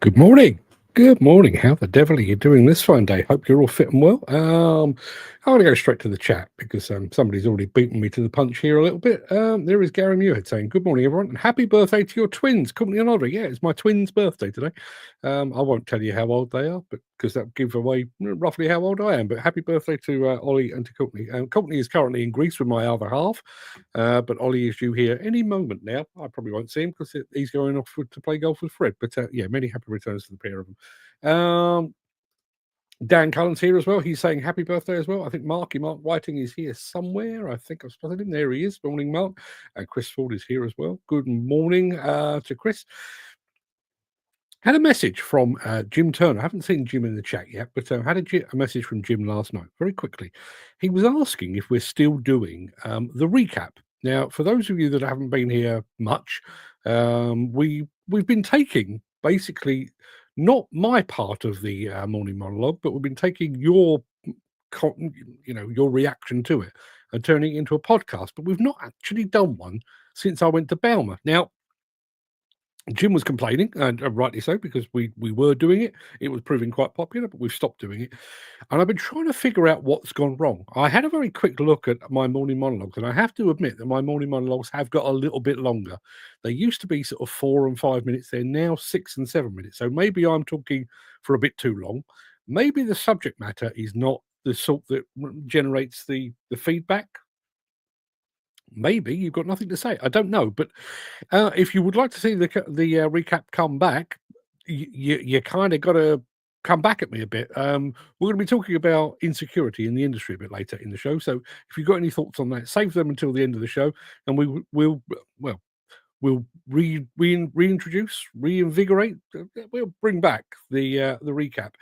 Good morning. Good morning. How the devil are you doing this fine day? Hope you're all fit and well. I want to go straight to the chat because somebody's already beaten me to the punch here a little bit. There is Gary Muirhead saying, "Good morning, everyone, and happy birthday to your twins, Courtney and Audrey." Yeah, it's my twins' birthday today. I won't tell you how old they are, but because that will give away roughly how old I am. But happy birthday to Ollie and to Courtney. Courtney is currently in Greece with my other half, but Ollie is due here any moment now. I probably won't see him because he's going off to play golf with Fred. But yeah, many happy returns to the pair of them. Dan Cullen's here as well. He's saying happy birthday as well. I think Mark Whiting is here somewhere. I think I've spotted him. There he is. Morning, Mark. Chris Ford is here as well. Good morning to Chris. Had a message from Jim Turner. I haven't seen Jim in the chat yet, but had a message from Jim last night. Very quickly, he was asking if we're still doing the recap. Now, for those of you that haven't been here much, we've been taking basically not my part of the morning monologue, but we've been taking your reaction to it and turning it into a podcast. But we've not actually done one since I went to Bauma. Now, Jim was complaining, and rightly so, because we were doing it. It was proving quite popular, but we've stopped doing it. And I've been trying to figure out what's gone wrong. I had a very quick look at my morning monologues, and I have to admit that my morning monologues have got a little bit longer. They used to be sort of 4 and 5 minutes. They're now 6 and 7 minutes. So maybe I'm talking for a bit too long. Maybe the subject matter is not the sort that generates the feedback. Maybe you've got nothing to say. I don't know, but if you would like to see the recap come back, you kind of got to come back at me a bit. We're going to be talking about insecurity in the industry a bit later in the show. So if you've got any thoughts on that, save them until the end of the show, and we'll reintroduce, reinvigorate. We'll bring back the recap.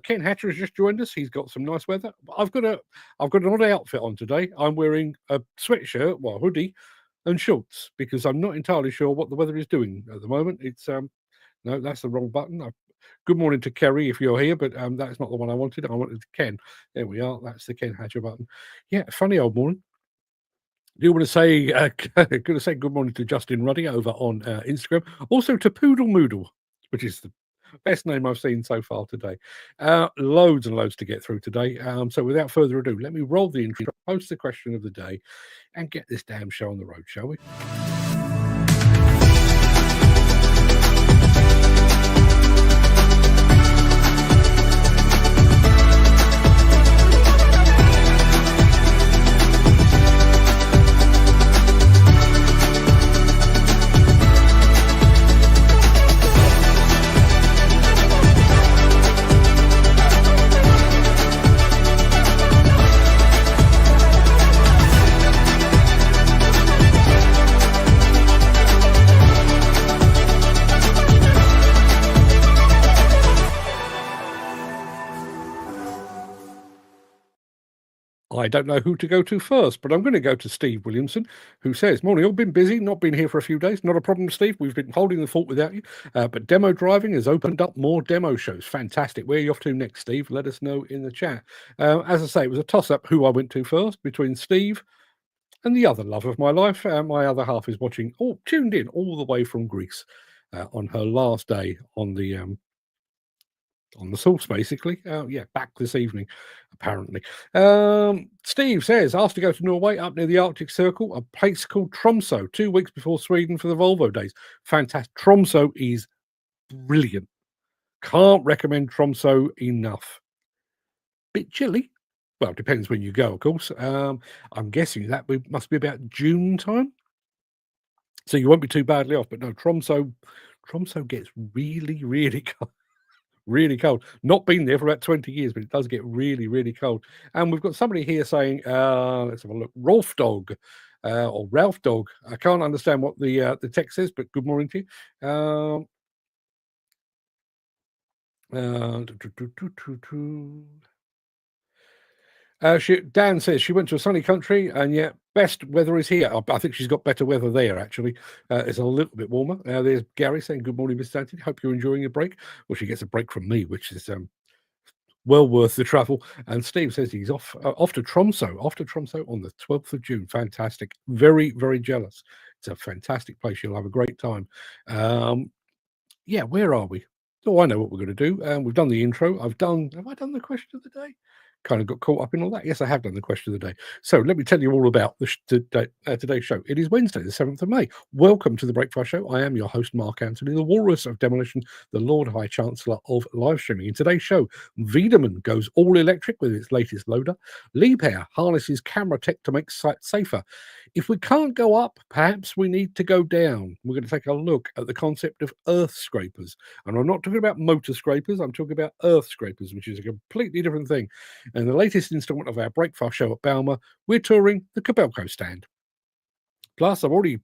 Ken Hatcher has just joined us. He's got some nice weather. I've got an odd outfit on today. I'm wearing a sweatshirt, hoodie, and shorts because I'm not entirely sure what the weather is doing at the moment. It's no, that's the wrong button. Good morning to Kerry if you're here, but that's not the one I wanted. I wanted Ken. There we are. That's the Ken Hatcher button. Yeah, funny old morning. Do you want to say good morning to Justin Ruddy over on Instagram, also to Poodle Moodle, which is the best name I've seen so far today. Loads and loads to get through today. So without further ado, let me roll the intro, post the question of the day, and get this damn show on the road, shall we? I don't know who to go to first, but I'm going to go to Steve Williamson, who says, "Morning, all been busy, not been here for a few days. Not a problem, Steve. We've been holding the fort without you. But demo driving has opened up more demo shows. Fantastic. Where are you off to next, Steve? Let us know in the chat." As I say, it was a toss-up who I went to first between Steve and the other love of my life. My other half is tuned in all the way from Greece on her last day on the source, basically. Yeah, back this evening, apparently. Steve says, asked to go to Norway, up near the Arctic Circle, a place called Tromso, 2 weeks before Sweden for the Volvo days. Fantastic. Tromso is brilliant. Can't recommend Tromso enough. Bit chilly. Well, it depends when you go, of course. I'm guessing that must be about June time. So you won't be too badly off. But no, Tromso gets really, really cold. Really cold. Not been there for about 20 years, but it does get really, really cold. And we've got somebody here saying, let's have a look, Rolf Dog or Ralph Dog. I can't understand what the text says, but good morning to you. Dan says she went to a sunny country, and yet best weather is here. I think she's got better weather there, actually. It's a little bit warmer. There's Gary saying, good morning, Mr. Anthony. Hope you're enjoying your break. Well, she gets a break from me, which is well worth the travel. And Steve says he's off to Tromso, on the 12th of June. Fantastic. Very, very jealous. It's a fantastic place. You'll have a great time. Yeah, where are we? So I know what we're going to do. We've done the intro. Have I done the question of the day? Kind of got caught up in all that. Yes, I have done the question of the day. So let me tell you all about today's show. It is Wednesday, the 7th of May. Welcome to the Breakfast Show. I am your host, Mark Anthony, the Walrus of Demolition, the Lord High Chancellor of live streaming. In today's show, Weidemann goes all electric with its latest loader. Liebherr harnesses camera tech to make sites safer. If we can't go up, perhaps we need to go down. We're going to take a look at the concept of earth scrapers. And I'm not talking about motor scrapers, I'm talking about earth scrapers, which is a completely different thing. And the latest installment of our breakfast show at Bauma, we're touring the Kobelco stand. Plus, I've already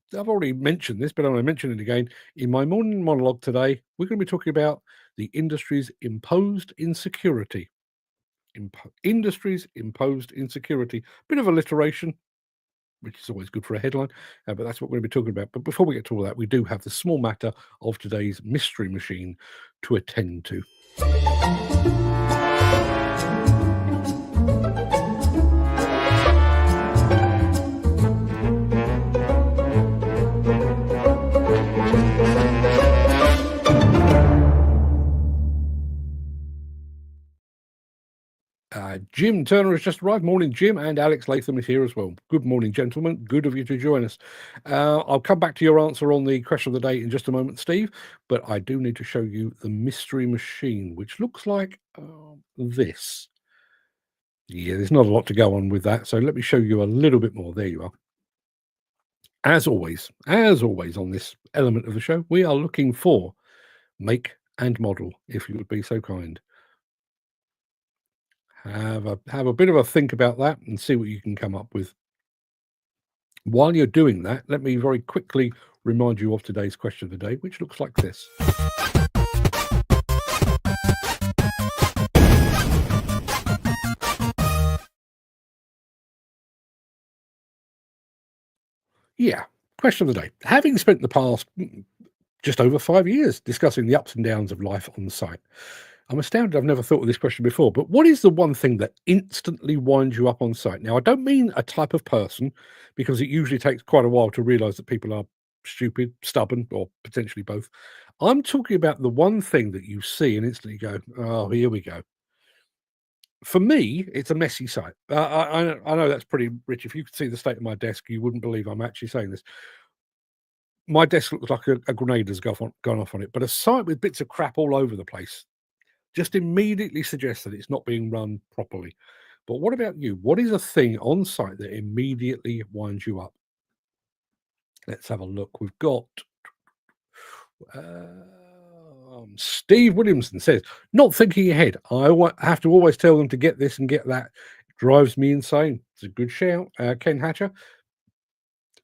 mentioned this, but I'm going to mention it again. In my morning monologue today, we're going to be talking about the industry's imposed insecurity. Industry's imposed insecurity. Bit of alliteration, which is always good for a headline, but that's what we're going to be talking about. But before we get to all that, we do have the small matter of today's mystery machine to attend to. Jim Turner has just arrived. Morning, Jim, and Alex Latham is here as well. Good morning, gentlemen. Good of you to join us. I'll come back to your answer on the question of the day in just a moment, Steve, but I do need to show you the mystery machine, which looks like this. Yeah, there's not a lot to go on with that, so let me show you a little bit more. There you are. As always on this element of the show, we are looking for make and model, if you would be so kind. Have a bit of a think about that and see what you can come up with. While you're doing that, let me very quickly remind you of today's question of the day, which looks like this. Yeah, question of the day. Having spent the past just over 5 years discussing the ups and downs of life on the site, I'm astounded I've never thought of this question before, but what is the one thing that instantly winds you up on site? Now, I don't mean a type of person, because it usually takes quite a while to realize that people are stupid, stubborn, or potentially both. I'm talking about the one thing that you see and instantly go, oh, here we go. For me, it's a messy site. I know that's pretty rich. If you could see the state of my desk, you wouldn't believe I'm actually saying this. My desk looks like a grenade has gone off on it, but a site with bits of crap all over the place just immediately suggests that it's not being run properly. But what about you? What is a thing on site that immediately winds you up? Let's have a look. We've got Steve Williamson says, not thinking ahead. I have to always tell them to get this and get that. It drives me insane. It's a good shout. Ken Hatcher,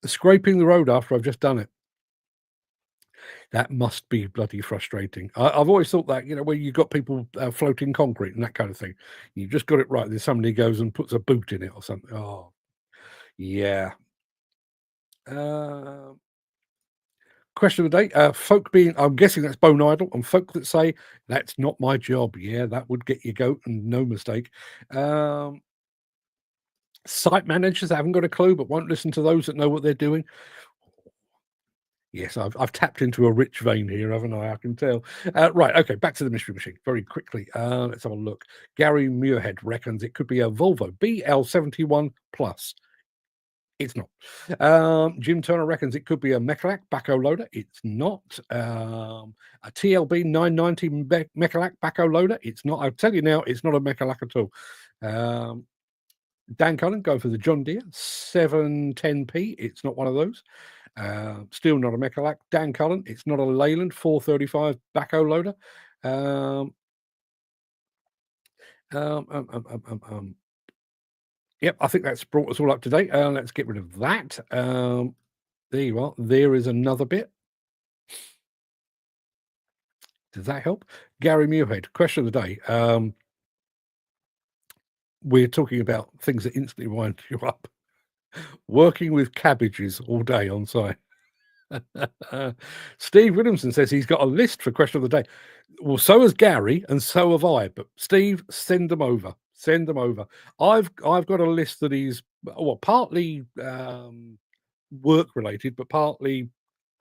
scraping the road after I've just done it. That must be bloody frustrating. I've always thought that, where you've got people floating concrete and that kind of thing, you've just got it right. Then somebody goes and puts a boot in it or something. Oh, yeah. Question of the day. Folk being, I'm guessing that's bone idle, and folk that say, that's not my job. Yeah, that would get your goat, and no mistake. Site managers haven't got a clue, but won't listen to those that know what they're doing. Yes, I've tapped into a rich vein here, haven't I? I can tell. Right, okay, back to the mystery machine very quickly. Let's have a look. Gary Muirhead reckons it could be a Volvo BL71 Plus. It's not. Jim Turner reckons it could be a Mechalak backhoe loader. It's not. A TLB 990 Mechalak backhoe loader. It's not. I'll tell you now, it's not a Mechalak at all. Dan Cullen going for the John Deere 710P. It's not one of those. Still not a Mechalak. Dan Cullen, it's not a Leyland 435 backhoe loader. Yep, I think that's brought us all up to date. Let's get rid of that. There you are. There is another bit. Does that help? Gary Muirhead, question of the day. We're talking about things that instantly wind you up. Working with cabbages all day on site. Steve Williamson says he's got a list for question of the day. Well, so has Gary, and so have I. But Steve, send them over. Send them over. I've got a list that is partly work related, but partly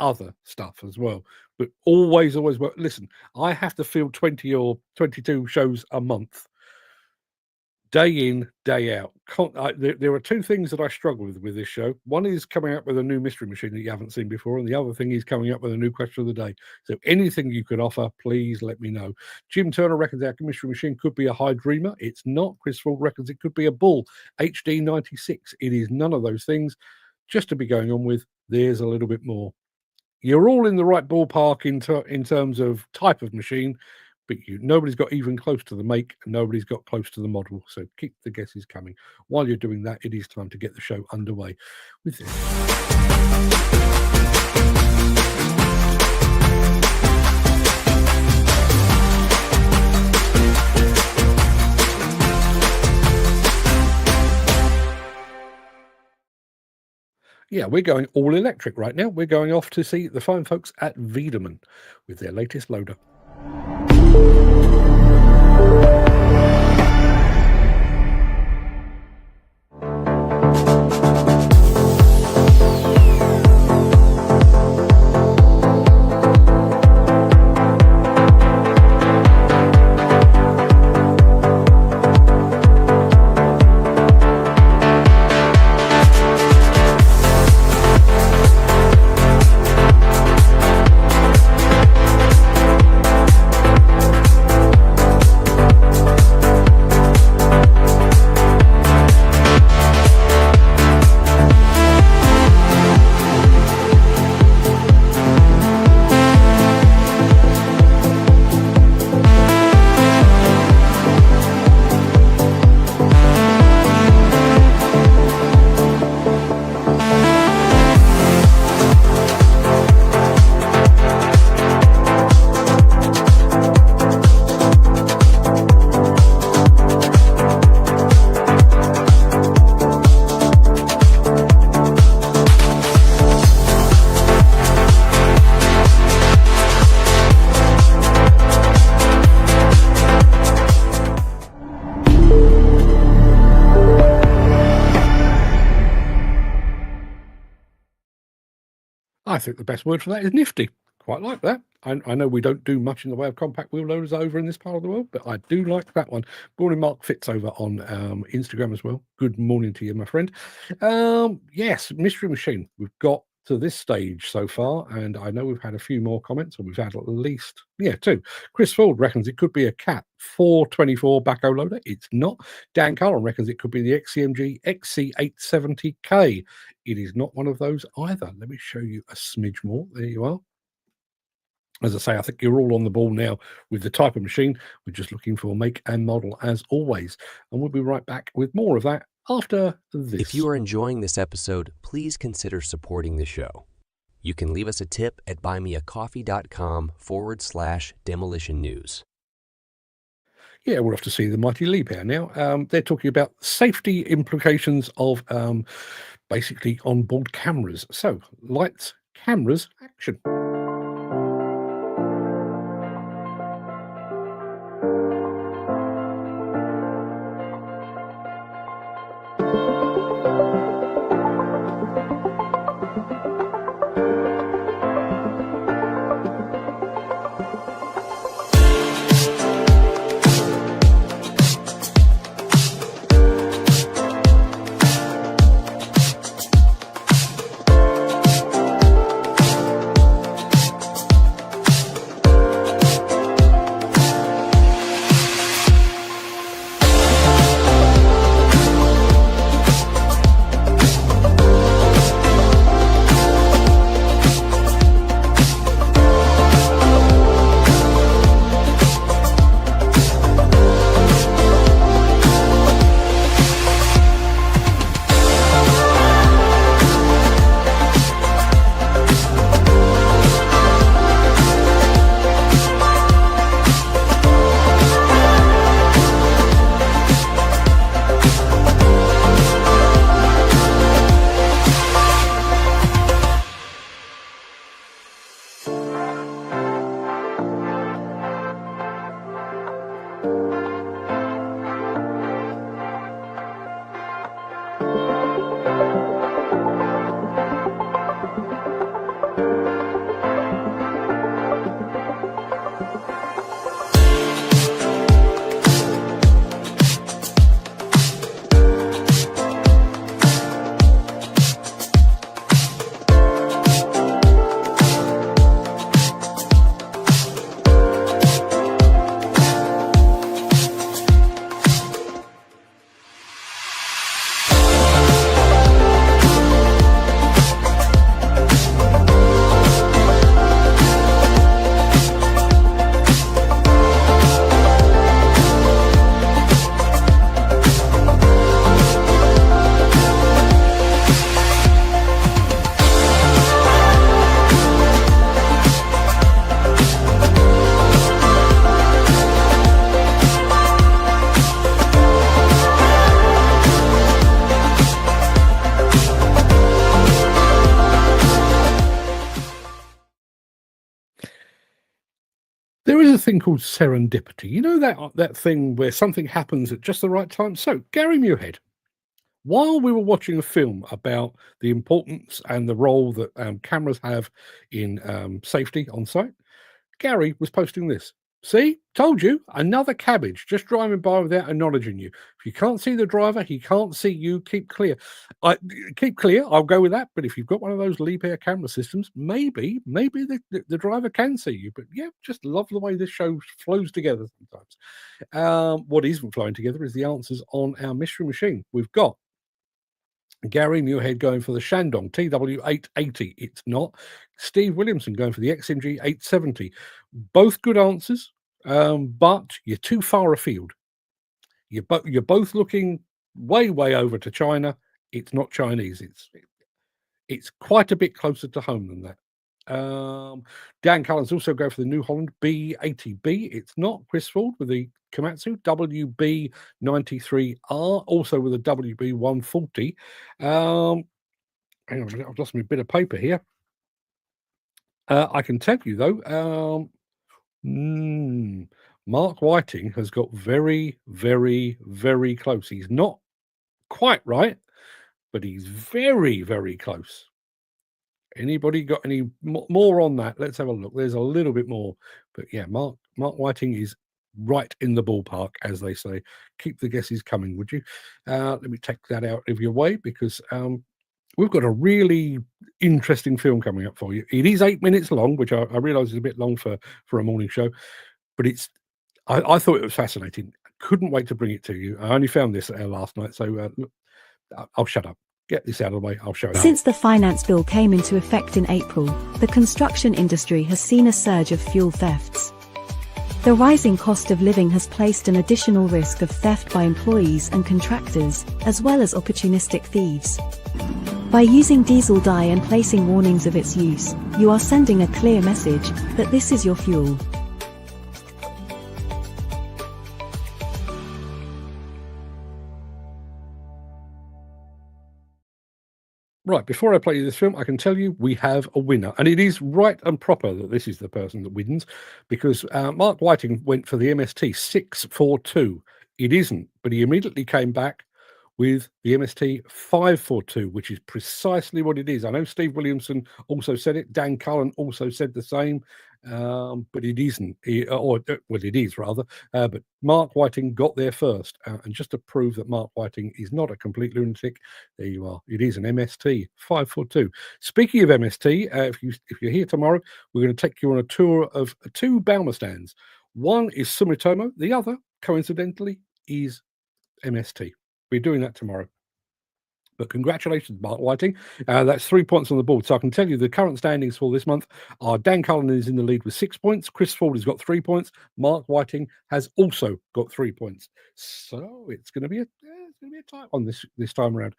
other stuff as well. But always work. Listen, I have to field 20 or 22 shows a month, day in, day out. There are two things that I struggle with this show. One is coming up with a new mystery machine that you haven't seen before, and the other thing is coming up with a new question of the day. So anything you can offer, please let me know. Jim Turner reckons our mystery machine could be a Hydrema. It's not. Chris Ford reckons it could be a Bull HD96. It is none of those things. Just to be going on with, there's a little bit more. You're all in the right ballpark in terms of type of machine, but nobody's got even close to the make, and nobody's got close to the model. So keep the guesses coming. While you're doing that, it is time to get the show underway with this. Yeah, we're going all electric right now. We're going off to see the fine folks at Weidemann with their latest loader. I think the best word for that is nifty. Quite like that. I know we don't do much in the way of compact wheel loaders over in this part of the world, but I do like that one. Morning, Mark Fitz over on Instagram as well. Good morning to you, my friend. Yes, mystery machine. We've got to this stage so far, and I know we've had a few more comments, and we've had at least, two. Chris Ford reckons it could be a Cat 424 backhoe loader. It's not. Dan Cullen reckons it could be the XCMG XC870K. It is not one of those either. Let me show you a smidge more. There you are. As I say, I think you're all on the ball now with the type of machine. We're just looking for make and model as always. And we'll be right back with more of that after this. If you are enjoying this episode, please consider supporting the show. You can leave us a tip at buymeacoffee.com/demolition news. Yeah, we're off to see the mighty Liebherr now. They're talking about safety implications of basically onboard cameras. So, lights, cameras, action. a thing called serendipity. You know that thing where something happens at just the right time? So, Gary Muirhead, while we were watching a film about the importance and the role that cameras have in safety on site, Gary was posting this. See, told you, another cabbage just driving by without acknowledging you. If you can't see the driver, he can't see you. Keep clear. Keep clear. I'll go with that. But if you've got one of those Liebherr camera systems, maybe the driver can see you. But yeah, just love the way this show flows together sometimes. What isn't flowing together is the answers on our mystery machine. We've got Gary Muirhead going for the Shandong TW880. It's not. Steve Williamson going for the XMG 870. Both good answers, but you're too far afield. You're both looking way over to China. It's not Chinese. It's quite a bit closer to home than that. Dan Cullen's also go for the New Holland B80B. It's not. Chris Ford with the Komatsu WB93R, also with a WB140. Hang on a minute, I've lost my bit of paper here. I can tell you though, Mark Whiting has got very close. He's not quite right, but he's very close. Anybody got any more on that? Let's have a look. There's a little bit more, but yeah, Mark Whiting is right in the ballpark, as they say. Keep the guesses coming, would you? Let me take that out of your way, because we've got a really interesting film coming up for you. It is 8 minutes long, which I realise is a bit long for a morning show, but I thought it was fascinating. I couldn't wait to bring it to you. I only found this last night, so look, I'll shut up. Get this out of the way, I'll show it. Since the finance bill came into effect in April, the construction industry has seen a surge of fuel thefts. The rising cost of living has placed an additional risk of theft by employees and contractors, as well as opportunistic thieves. By using diesel dye and placing warnings of its use, you are sending a clear message that this is your fuel. Right, before I play you this film, I can tell you we have a winner. And it is right and proper that this is the person that wins, because Mark Whiting went for the MST 642. It isn't, but he immediately came back with the MST 542, which is precisely what it is. I know Steve Williamson also said it. Dan Cullen also said the same, but it isn't. It is rather. But Mark Whiting got there first. And just to prove that Mark Whiting is not a complete lunatic, there you are. It is an MST 542. Speaking of MST, if you're here tomorrow, we're going to take you on a tour of 2 Bauma stands. One is Sumitomo. The other, coincidentally, is MST. We're doing that tomorrow. But congratulations, Mark Whiting. That's 3 points on the board. So I can tell you the current standings for this month are: Dan Cullen is in the lead with 6 points. Chris Ford has got 3 points. Mark Whiting has also got 3 points. So it's going to be a tight one this time around.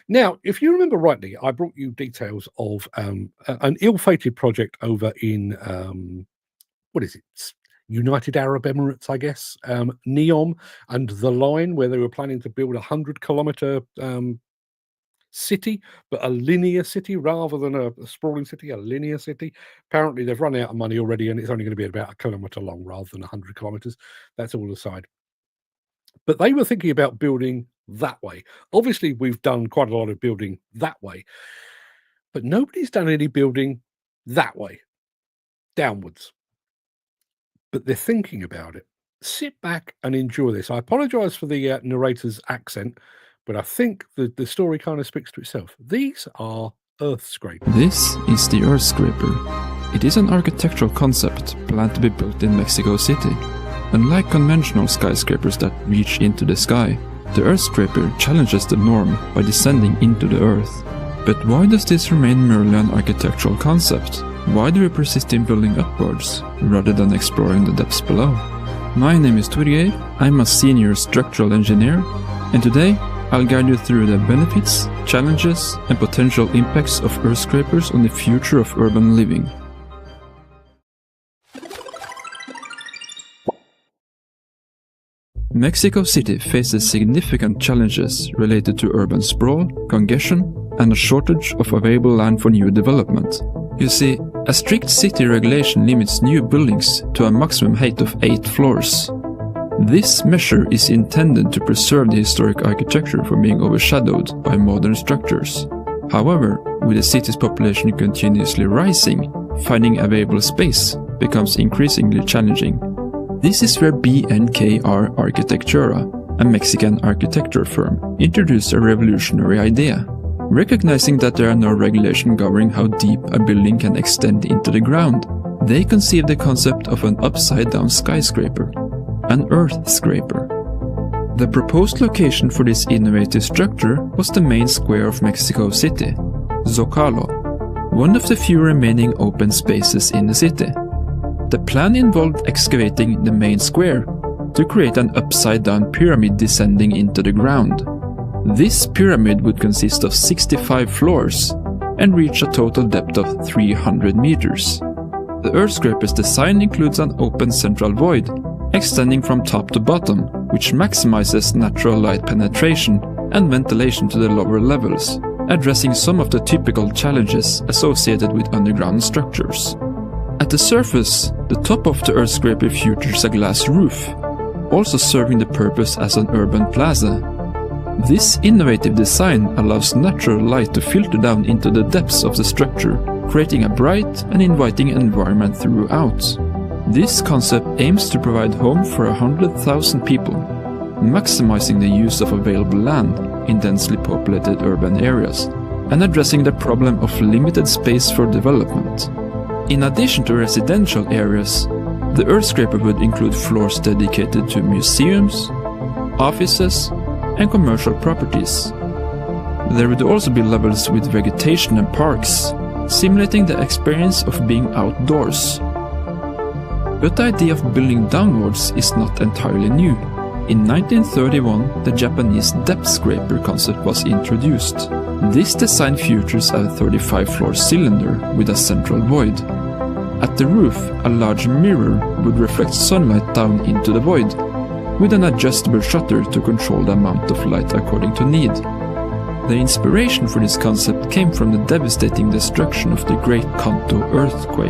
Now, if you remember rightly, I brought you details of an ill-fated project over in what is it? United Arab Emirates, I guess, NEOM and The Line, where they were planning to build a 100-kilometer city, but a linear city rather than a sprawling city, a linear city. Apparently, they've run out of money already, and it's only going to be about 1 kilometer long rather than 100 kilometers. That's all aside. But they were thinking about building that way. Obviously, we've done quite a lot of building that way, but nobody's done any building that way, downwards. But they're thinking about it. Sit back and enjoy this. I apologize for the narrator's accent, but I think the story kind of speaks to itself. These are earthscrapers. This is the earthscraper. It is an architectural concept planned to be built in Mexico City. Unlike conventional skyscrapers that reach into the sky, the earthscraper challenges the norm by descending into the earth. But why does this remain merely an architectural concept? Why do we persist in building upwards, rather than exploring the depths below? My name is Torgeir, I'm a senior structural engineer, and today I'll guide you through the benefits, challenges, and potential impacts of earthscrapers on the future of urban living. Mexico City faces significant challenges related to urban sprawl, congestion, and a shortage of available land for new development. You see, A strict city regulation limits new buildings to a maximum height of 8 floors. This measure is intended to preserve the historic architecture from being overshadowed by modern structures. However, with the city's population continuously rising, finding available space becomes increasingly challenging. This is where BNKR Arquitectura, a Mexican architecture firm, introduced a revolutionary idea. Recognizing that there are no regulations governing how deep a building can extend into the ground, they conceived the concept of an upside-down skyscraper, an earth scraper. The proposed location for this innovative structure was the main square of Mexico City, Zocalo, one of the few remaining open spaces in the city. The plan involved excavating the main square to create an upside-down pyramid descending into the ground. This pyramid would consist of 65 floors and reach a total depth of 300 meters. The earth scraper's design includes an open central void extending from top to bottom, which maximizes natural light penetration and ventilation to the lower levels, addressing some of the typical challenges associated with underground structures. At the surface, the top of the earth scraper features a glass roof, also serving the purpose as an urban plaza. This innovative design allows natural light to filter down into the depths of the structure, creating a bright and inviting environment throughout. This concept aims to provide home for 100,000 people, maximizing the use of available land in densely populated urban areas, and addressing the problem of limited space for development. In addition to residential areas, the earth scraper would include floors dedicated to museums, offices, and commercial properties. There would also be levels with vegetation and parks, simulating the experience of being outdoors. But the idea of building downwards is not entirely new. In 1931, the Japanese depth scraper concept was introduced. This design features a 35-floor cylinder with a central void. At the roof, a large mirror would reflect sunlight down into the void, with an adjustable shutter to control the amount of light according to need. The inspiration for this concept came from the devastating destruction of the Great Kanto earthquake.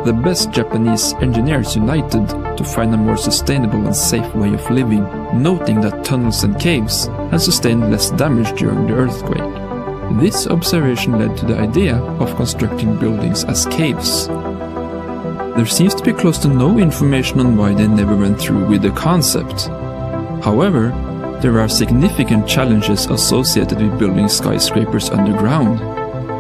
The best Japanese engineers united to find a more sustainable and safe way of living, noting that tunnels and caves had sustained less damage during the earthquake. This observation led to the idea of constructing buildings as caves. There seems to be close to no information on why they never went through with the concept. However, there are significant challenges associated with building skyscrapers underground.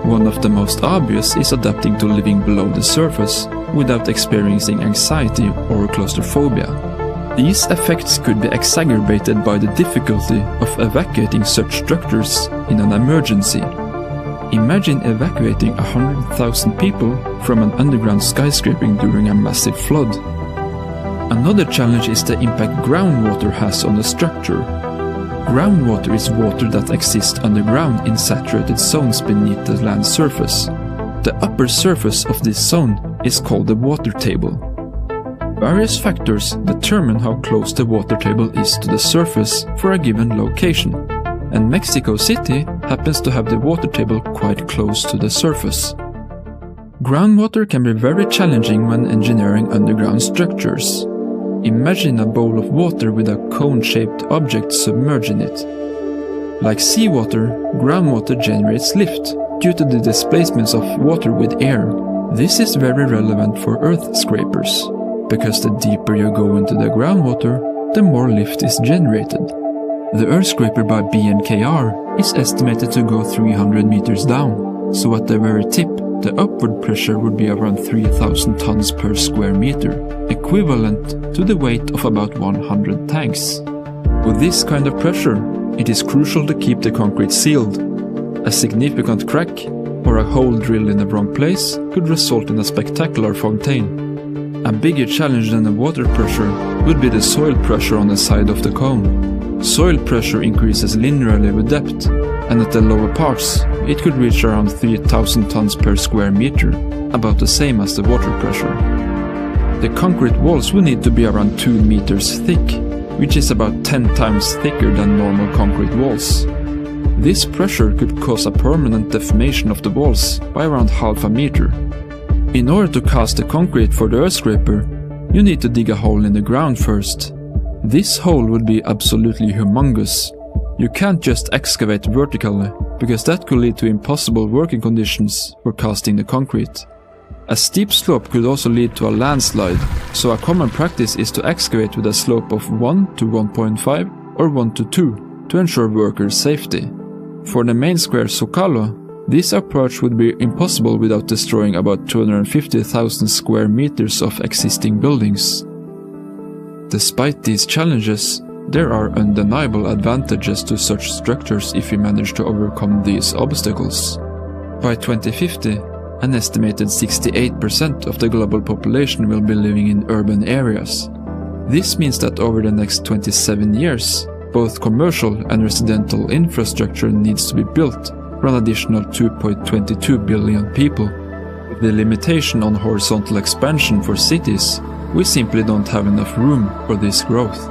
One of the most obvious is adapting to living below the surface without experiencing anxiety or claustrophobia. These effects could be exacerbated by the difficulty of evacuating such structures in an emergency. Imagine evacuating 100,000 people from an underground skyscraper during a massive flood. Another challenge is the impact groundwater has on the structure. Groundwater is water that exists underground in saturated zones beneath the land surface. The upper surface of this zone is called the water table. Various factors determine how close the water table is to the surface for a given location, and Mexico City happens to have the water table quite close to the surface. Groundwater can be very challenging when engineering underground structures. Imagine a bowl of water with a cone-shaped object submerged in it. Like seawater, groundwater generates lift due to the displacements of water with air. This is very relevant for earth scrapers, because the deeper you go into the groundwater, the more lift is generated. The earth scraper by BNKR is estimated to go 300 meters down, so at the very tip, the upward pressure would be around 3,000 tons per square meter, equivalent to the weight of about 100 tanks. With this kind of pressure, it is crucial to keep the concrete sealed. A significant crack or a hole drilled in the wrong place could result in a spectacular fontaine. A bigger challenge than the water pressure would be the soil pressure on the side of the cone. Soil pressure increases linearly with depth, and at the lower parts, it could reach around 3,000 tons per square meter, about the same as the water pressure. The concrete walls will need to be around 2 meters thick, which is about 10 times thicker than normal concrete walls. This pressure could cause a permanent deformation of the walls by around half a meter. In order to cast the concrete for the earth scraper, you need to dig a hole in the ground first. This hole would be absolutely humongous. You can't just excavate vertically, because that could lead to impossible working conditions for casting the concrete. A steep slope could also lead to a landslide, so a common practice is to excavate with a slope of 1 to 1.5 or 1 to 2 to ensure workers' safety. For the main square Zocalo, this approach would be impossible without destroying about 250,000 square meters of existing buildings. Despite these challenges, there are undeniable advantages to such structures if we manage to overcome these obstacles. By 2050, an estimated 68% of the global population will be living in urban areas. This means that over the next 27 years, both commercial and residential infrastructure needs to be built for an additional 2.22 billion people. With the limitation on horizontal expansion for cities, we simply don't have enough room for this growth.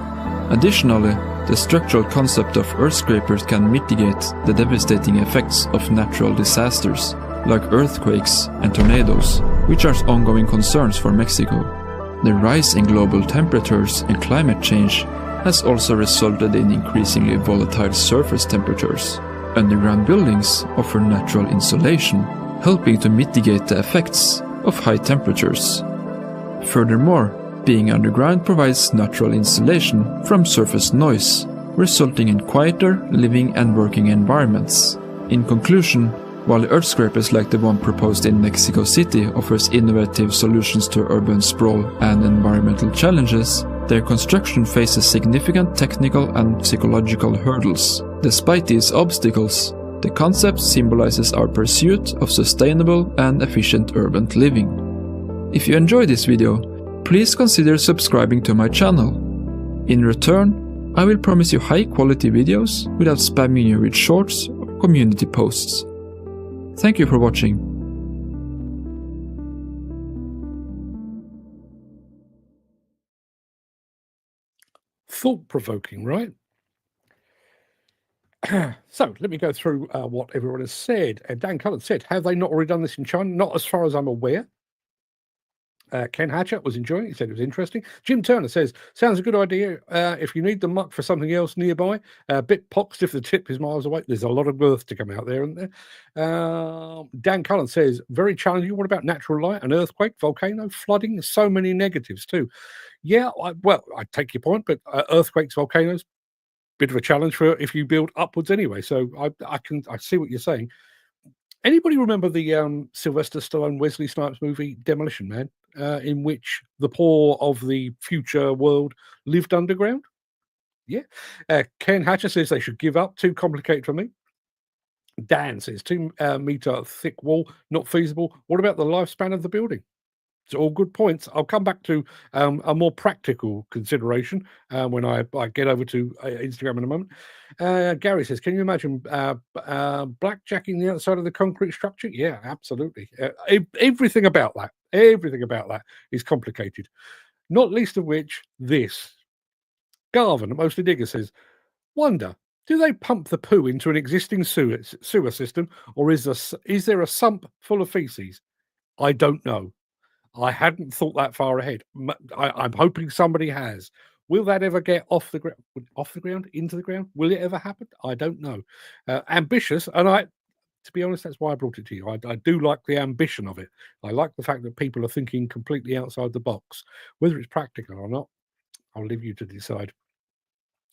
Additionally, the structural concept of earth scrapers can mitigate the devastating effects of natural disasters, like earthquakes and tornadoes, which are ongoing concerns for Mexico. The rise in global temperatures and climate change has also resulted in increasingly volatile surface temperatures. Underground buildings offer natural insulation, helping to mitigate the effects of high temperatures. Furthermore, being underground provides natural insulation from surface noise, resulting in quieter living and working environments. In conclusion, while earth scrapers like the one proposed in Mexico City offers innovative solutions to urban sprawl and environmental challenges, their construction faces significant technical and psychological hurdles. Despite these obstacles, the concept symbolizes our pursuit of sustainable and efficient urban living. If you enjoyed this video, please consider subscribing to my channel. In return, I will promise you high quality videos without spamming you with shorts or community posts. Thank you for watching. Thought-provoking, right? So let me go through what everyone has said. Dan Cullen said, have they not already done this in China? Not as far as I'm aware. Ken Hatcher was enjoying it. He said it was interesting. Jim Turner says, sounds a good idea. If you need the muck for something else nearby, bit poxed if the tip is miles away. There's a lot of earth to come out there, isn't there? Dan Cullen says, very challenging. What about natural light, an earthquake, volcano, flooding? So many negatives too. Yeah, I take your point, but earthquakes, volcanoes, bit of a challenge for if you build upwards anyway. So I see what you're saying. Anybody remember the Sylvester Stallone Wesley Snipes movie Demolition Man, in which the poor of the future world lived underground? Yeah. Ken Hatcher says they should give up. Too complicated for me. Dan says 2 meter thick wall, not feasible. What about the lifespan of the building? It's all good points. I'll come back to a more practical consideration when I get over to Instagram in a moment. Gary says, can you imagine blackjacking the outside of the concrete structure? Yeah, absolutely. Everything about that is complicated. Not least of which this. Garvin, Mostly Digger, says, wonder, do they pump the poo into an existing sewer system, or is there a sump full of feces? I don't know. I hadn't thought that far ahead. I'm hoping somebody has. Will that ever get off the ground, into the ground? Will it ever happen? I don't know. Ambitious, and to be honest, that's why I brought it to you. I do like the ambition of it. I like the fact that people are thinking completely outside the box. Whether it's practical or not, I'll leave you to decide.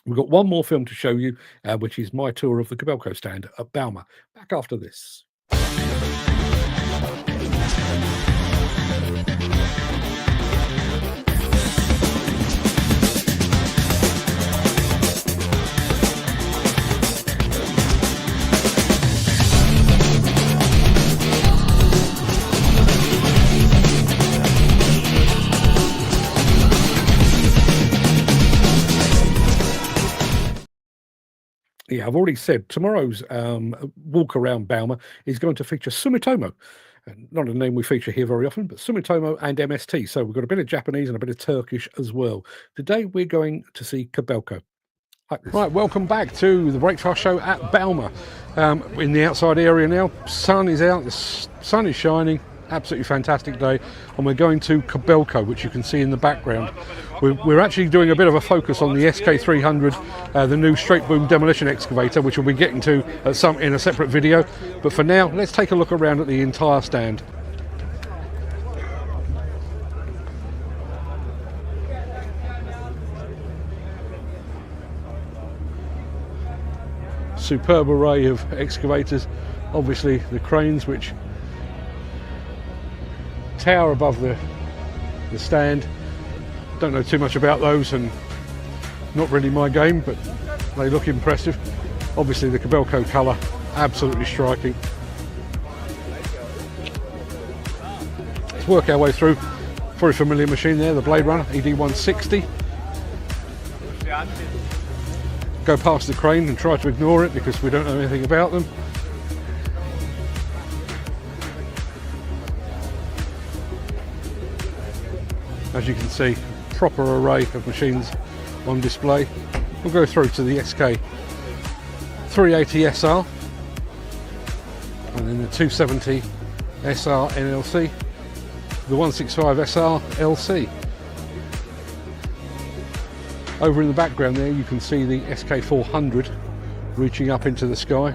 We've got one more film to show you, which is my tour of the Kobelco stand at Bauma. Back after this. Yeah, I've already said tomorrow's walk around Bauma is going to feature Sumitomo. Not a name we feature here very often, but Sumitomo and MST. So we've got a bit of Japanese and a bit of Turkish as well. Today we're going to see Kobelco. Right, welcome back to the Breakfast Show at Bauma. In the outside area now, sun is out, the sun is shining. absolutely fantastic day, and we're going to Kobelco, which you can see in the background. We're actually doing a bit of a focus on the SK300, the new straight boom demolition excavator, which we'll be getting to in a separate video. But for now, let's take a look around at the entire stand. Superb array of excavators, obviously the cranes which tower above the stand. Don't know too much about those, and not really my game, but they look impressive. Obviously the Kobelco colour, absolutely striking. Let's work our way through. Very familiar machine there, the Blade Runner ED160. Go past the crane and try to ignore it because we don't know anything about them. As you can see, proper array of machines on display. We'll go through to the SK 380 SR, and then the 270 SR NLC, the 165 SR LC. Over in the background there you can see the SK 400 reaching up into the sky,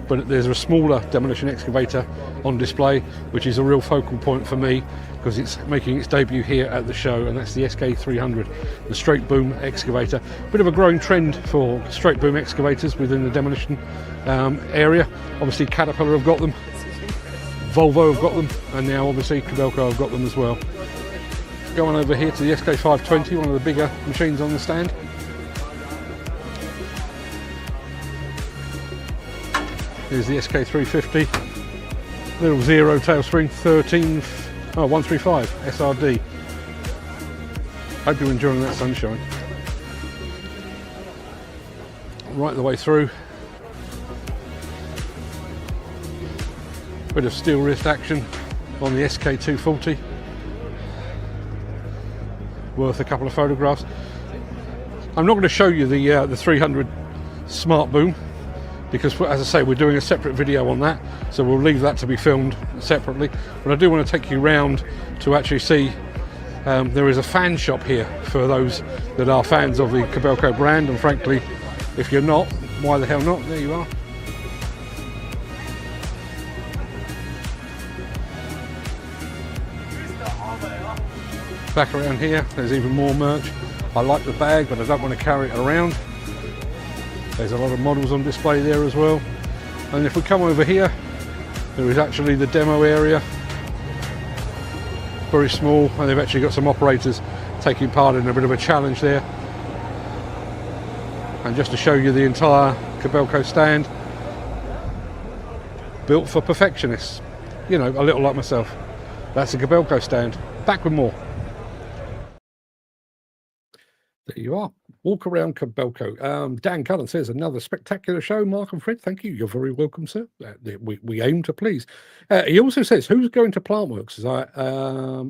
but there's a smaller demolition excavator on display, which is a real focal point for me because it's making its debut here at the show, and that's the SK 300, the straight boom excavator. Bit of a growing trend for straight boom excavators within the demolition area. Obviously Caterpillar have got them, Volvo have got them, and now obviously Kobelco have got them as well. Go on over here to the SK 520, one of the bigger machines on the stand. Here's the SK 350, little zero tail spring 135 SRD. Hope you're enjoying that sunshine. Right the way through. Bit of steel wrist action on the SK 240. Worth a couple of photographs. I'm not going to show you the 300 smart boom because, as I say, we're doing a separate video on that, so we'll leave that to be filmed separately. But I do want to take you round to actually see there is a fan shop here for those that are fans of the Kobelco brand, and frankly, if you're not, why the hell not? There you are. Back around here, there's even more merch. I like the bag, but I don't want to carry it around. There's a lot of models on display there as well. And if we come over here, there is actually the demo area. Very small, and they've actually got some operators taking part in a bit of a challenge there. And just to show you the entire Kobelco stand, built for perfectionists. You know, a little like myself. That's a Kobelco stand. Back with more. There you are. Walk around Kobelco. Dan Cullen says, another spectacular show, Mark and Fred. Thank you. You're very welcome, sir. We aim to please. He also says, who's going to plant works? As I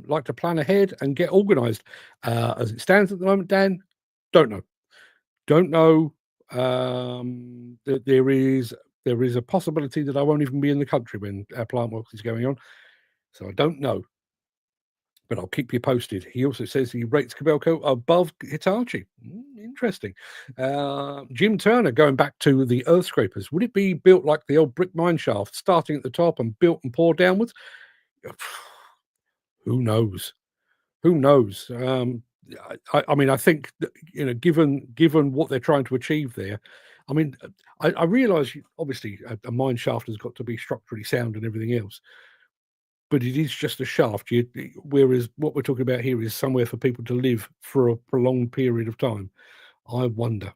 like to plan ahead and get organised. As it stands at the moment, Dan, don't know. Don't know. There is a possibility that I won't even be in the country when plant works is going on. So I don't know. But I'll keep you posted. He also says he rates Kobelco above Hitachi. Interesting. Jim Turner, going back to the earthscrapers, would it be built like the old brick mine shaft, starting at the top and built and poured downwards? Who knows? Who knows? I mean, I think that, you know, given what they're trying to achieve there, I mean, I realise obviously a mine shaft has got to be structurally sound and everything else. But it is just a shaft, whereas what we're talking about here is somewhere for people to live for a prolonged period of time. I wonder.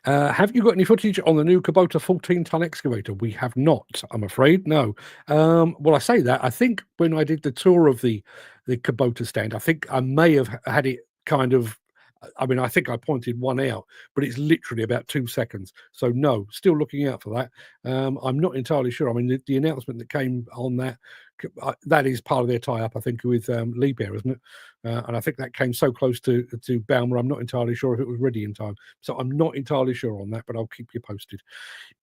Have you got any footage on the new Kubota 14-ton excavator? We have not, I'm afraid, no. Well, I say that, I think when I did the tour of the Kubota stand, I think I may have had it kind of, I mean, I think I pointed one out, but it's literally about 2 seconds. So no, still looking out for that. I'm not entirely sure. I mean, the announcement that came on that is part of their tie-up, I think, with Liebherr, isn't it? And I think that came so close to Bauma, I'm not entirely sure if it was ready in time. So I'm not entirely sure on that, but I'll keep you posted.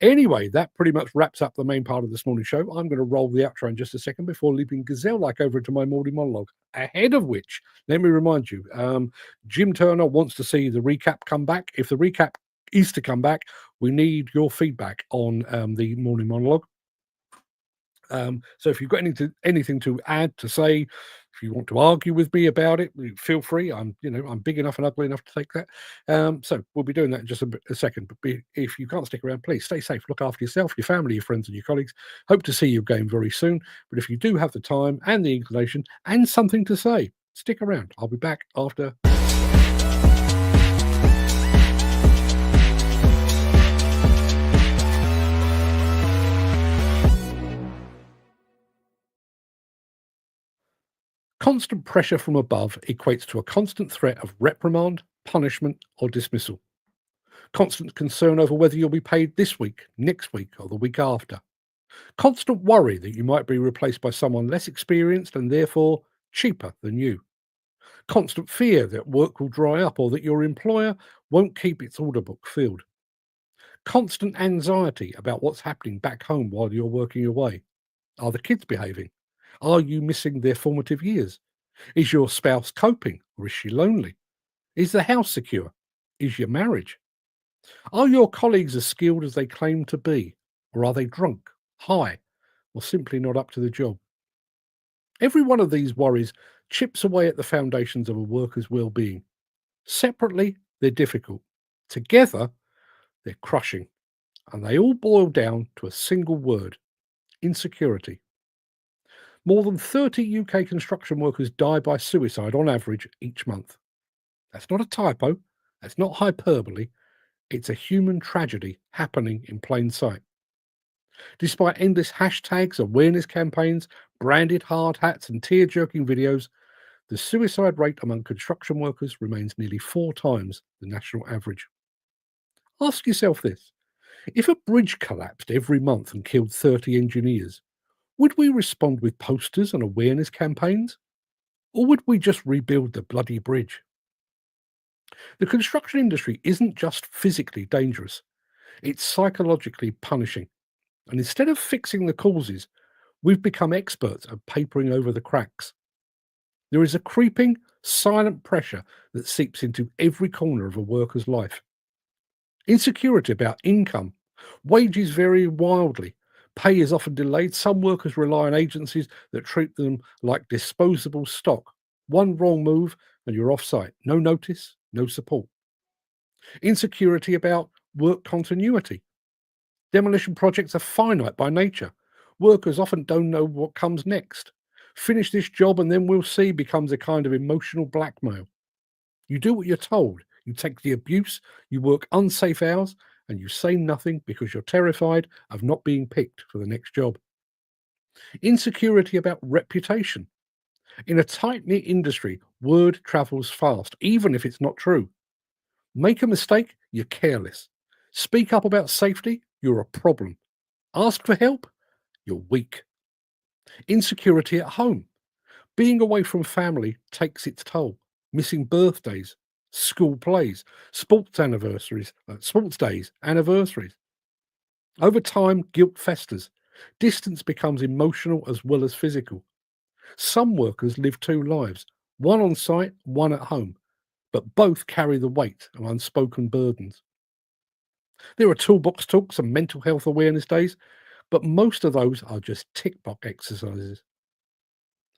Anyway, that pretty much wraps up the main part of this morning's show. I'm going to roll the outro in just a second before leaping gazelle-like over into my morning monologue. Ahead of which, let me remind you, Jim Turner wants to see the recap come back. If the recap is to come back, we need your feedback on the morning monologue. So if you've got anything to add, to say, if you want to argue with me about it, feel free. I'm big enough and ugly enough to take that. So we'll be doing that in just a second. But if you can't stick around, please stay safe. Look after yourself, your family, your friends, and your colleagues. Hope to see you again very soon. But if you do have the time and the inclination and something to say, stick around. I'll be back after. Constant pressure from above equates to a constant threat of reprimand, punishment, or dismissal. Constant concern over whether you'll be paid this week, next week, or the week after. Constant worry that you might be replaced by someone less experienced and therefore cheaper than you. Constant fear that work will dry up or that your employer won't keep its order book filled. Constant anxiety about what's happening back home while you're working away. Are the kids behaving? Are you missing their formative years? Is your spouse coping, or is she lonely? Is the house secure? Is your marriage? Are your colleagues as skilled as they claim to be, or are they drunk, high, or simply not up to the job? Every one of these worries chips away at the foundations of a worker's well-being. Separately, they're difficult. Together, they're crushing. And they all boil down to a single word: insecurity. More than 30 UK construction workers die by suicide on average each month. That's not a typo. That's not hyperbole. It's a human tragedy happening in plain sight. Despite endless hashtags, awareness campaigns, branded hard hats, and tear-jerking videos, the suicide rate among construction workers remains nearly 4 times the national average. Ask yourself this: if a bridge collapsed every month and killed 30 engineers, would we respond with posters and awareness campaigns? Or would we just rebuild the bloody bridge? The construction industry isn't just physically dangerous, it's psychologically punishing. And instead of fixing the causes, we've become experts at papering over the cracks. There is a creeping, silent pressure that seeps into every corner of a worker's life. Insecurity about income. Wages vary wildly. Pay is often delayed. Some workers rely on agencies that treat them like disposable stock. One wrong move and you're off-site. No notice, no support. Insecurity about work continuity. Demolition projects are finite by nature. Workers often don't know what comes next. Finish this job and then we'll see becomes a kind of emotional blackmail. You do what you're told. You take the abuse, you work unsafe hours, and you say nothing because you're terrified of not being picked for the next job. Insecurity about reputation. In a tight-knit industry, word travels fast, even if it's not true. Make a mistake, you're careless. Speak up about safety, you're a problem. Ask for help, you're weak. Insecurity at home. Being away from family takes its toll. Missing birthdays, school plays, sports days, anniversaries. Over time, guilt festers. Distance becomes emotional as well as physical. Some workers live 2 lives, one on site, one at home, but both carry the weight of unspoken burdens. There are toolbox talks and mental health awareness days, but most of those are just tick box exercises.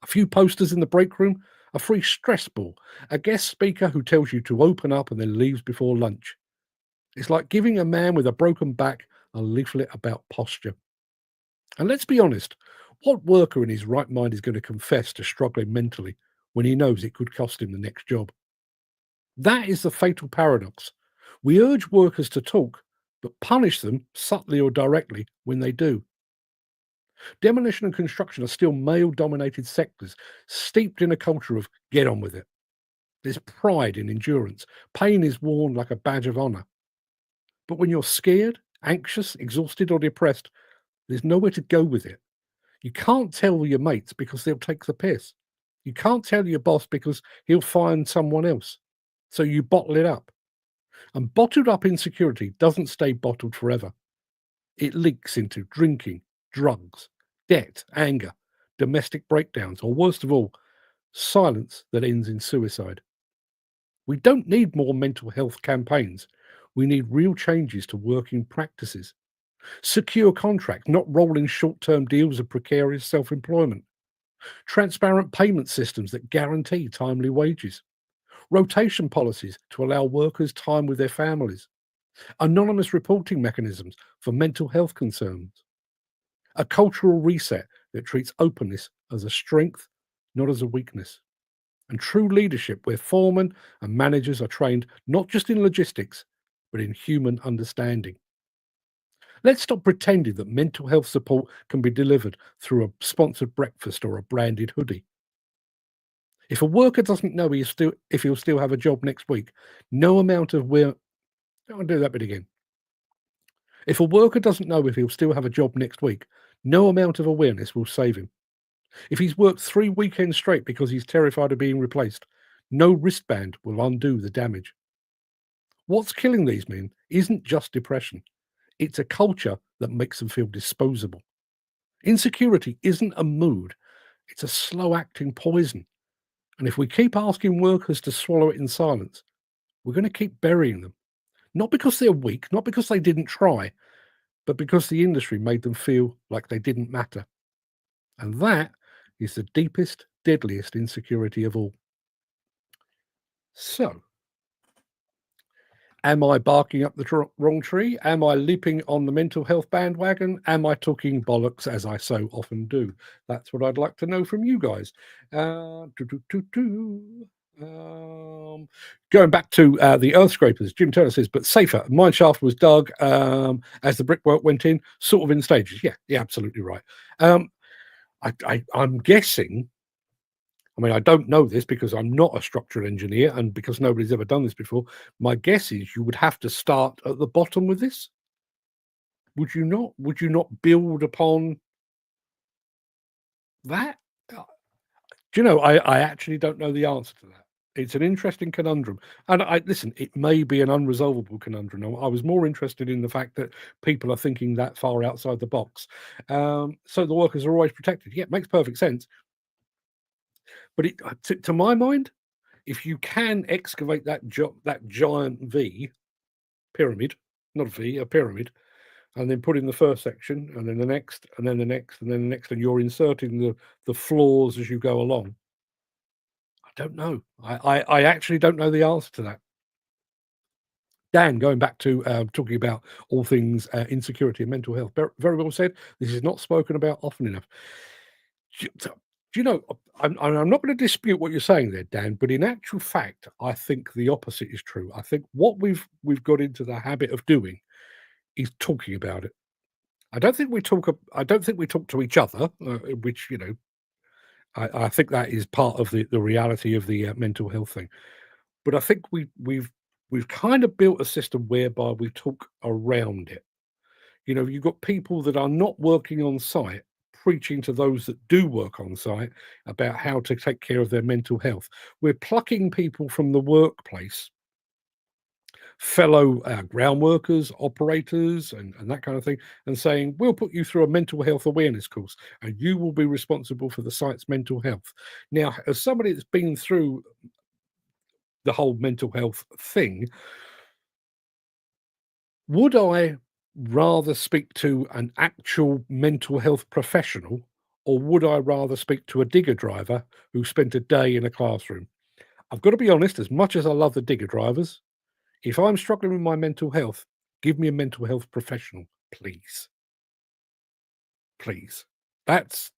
A few posters in the break room, a free stress ball, a guest speaker who tells you to open up and then leaves before lunch. It's like giving a man with a broken back a leaflet about posture. And let's be honest, what worker in his right mind is going to confess to struggling mentally when he knows it could cost him the next job? That is the fatal paradox. We urge workers to talk, but punish them subtly or directly when they do. Demolition and construction are still male-dominated sectors, steeped in a culture of get on with it. There's pride in endurance. Pain is worn like a badge of honour. But when you're scared, anxious, exhausted or depressed, there's nowhere to go with it. You can't tell your mates because they'll take the piss. You can't tell your boss because he'll find someone else. So you bottle it up. And bottled up insecurity doesn't stay bottled forever. It leaks into drinking, drugs, debt, anger, domestic breakdowns, or worst of all, silence that ends in suicide. We don't need more mental health campaigns. We need real changes to working practices. Secure contracts, not rolling short-term deals of precarious self-employment. Transparent payment systems that guarantee timely wages. Rotation policies to allow workers time with their families. Anonymous reporting mechanisms for mental health concerns. A cultural reset that treats openness as a strength, not as a weakness. And true leadership where foremen and managers are trained not just in logistics, but in human understanding. Let's stop pretending that mental health support can be delivered through a sponsored breakfast or a branded hoodie. If a worker doesn't know if he'll still have a job next week, no amount of I'll do that bit again. If a worker doesn't know if he'll still have a job next week, no amount of awareness will save him. If he's worked 3 weekends straight because he's terrified of being replaced, no wristband will undo the damage. What's killing these men isn't just depression. It's a culture that makes them feel disposable. Insecurity isn't a mood. It's a slow-acting poison. And if we keep asking workers to swallow it in silence, we're going to keep burying them. Not because they're weak, not because they didn't try, but because the industry made them feel like they didn't matter. And that is the deepest, deadliest insecurity of all. So, am I barking up the wrong tree? Am I leaping on the mental health bandwagon? Am I talking bollocks as I so often do? That's what I'd like to know from you guys. Going back to the earthscrapers, Jim Turner says, but safer. Mine shaft was dug as the brickwork went in, sort of in stages. Yeah, absolutely right. I'm guessing, I mean, I don't know this because I'm not a structural engineer and because nobody's ever done this before. My guess is you would have to start at the bottom with this. Would you not? Would you not build upon that? Do you know, I actually don't know the answer to that. It's an interesting conundrum. And listen, it may be an unresolvable conundrum. I was more interested in the fact that people are thinking that far outside the box. So the workers are always protected. Yeah, it makes perfect sense. But to my mind, if you can excavate that giant V pyramid, not a V, a pyramid, and then put in the first section, and then the next, and then the next, and then the next, and you're inserting the floors as you go along. I don't know. I actually don't know the answer to that. Dan, going back to talking about all things insecurity and mental health, very well said. This is not spoken about often enough. Do you know, I'm not going to dispute what you're saying there, Dan, but in actual fact, I think the opposite is true. I think what we've got into the habit of doing is talking about it. I don't think we talk to each other, which, you know, I think that is part of the reality of the mental health thing. But I think we've kind of built a system whereby we talk around it. You know, you've got people that are not working on site preaching to those that do work on site about how to take care of their mental health. We're plucking people from the workplace, fellow ground workers, operators, and that kind of thing, and saying, we'll put you through a mental health awareness course and you will be responsible for the site's mental health. Now, as somebody that's been through the whole mental health thing, would I rather speak to an actual mental health professional, or would I rather speak to a digger driver who spent a day in a classroom? I've got to be honest, as much as I love the digger drivers, if I'm struggling with my mental health, give me a mental health professional, please. Please. That's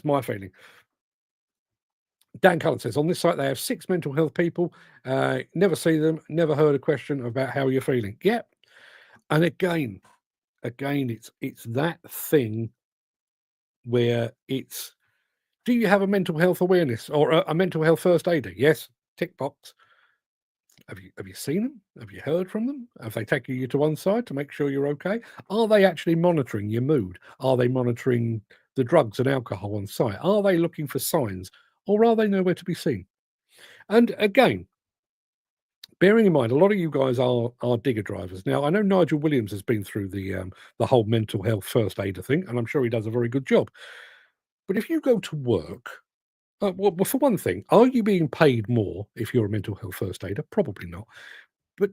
my feeling. Dan Cullen says, on this site, they have 6 mental health people. Never see them, never heard a question about how you're feeling. Yep. And again, it's that thing where it's, do you have a mental health awareness or a mental health first aider? Yes, tick box. Have you seen them? Have you heard from them? Have they taken you to one side to make sure you're okay? Are they actually monitoring your mood? Are they monitoring the drugs and alcohol on site? Are they looking for signs or are they nowhere to be seen? And again, bearing in mind, a lot of you guys are digger drivers. Now, I know Nigel Williams has been through the whole mental health first aider thing, and I'm sure he does a very good job. But if you go to work, well, for one thing, are you being paid more if you're a mental health first aider? Probably not. But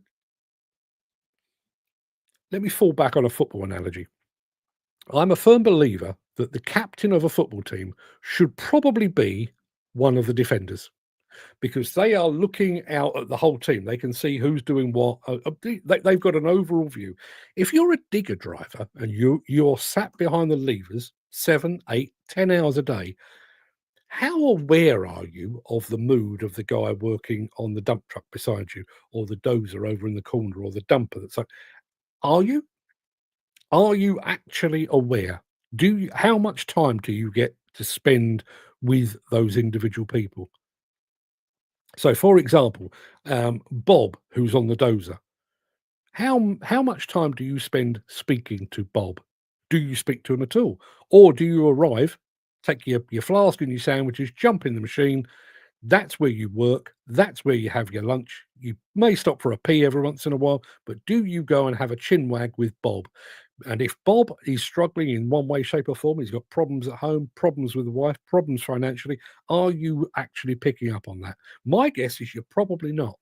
let me fall back on a football analogy. I'm a firm believer that the captain of a football team should probably be one of the defenders, because they are looking out at the whole team. They can see who's doing what. They've got an overall view. If you're a digger driver and you're sat behind the levers 7, 8, 10 hours a day, how aware are you of the mood of the guy working on the dump truck beside you, or the dozer over in the corner, or the dumper that's like, are you? Are you actually aware? How much time do you get to spend with those individual people? So, for example, Bob, who's on the dozer, how much time do you spend speaking to Bob? Do you speak to him at all? Or do you arrive, take your flask and your sandwiches, jump in the machine? That's where you work. That's where you have your lunch. You may stop for a pee every once in a while, but do you go and have a chin wag with Bob? And if Bob is struggling in one way, shape, or form, he's got problems at home, problems with the wife, problems financially, are you actually picking up on that? My guess is you're probably not.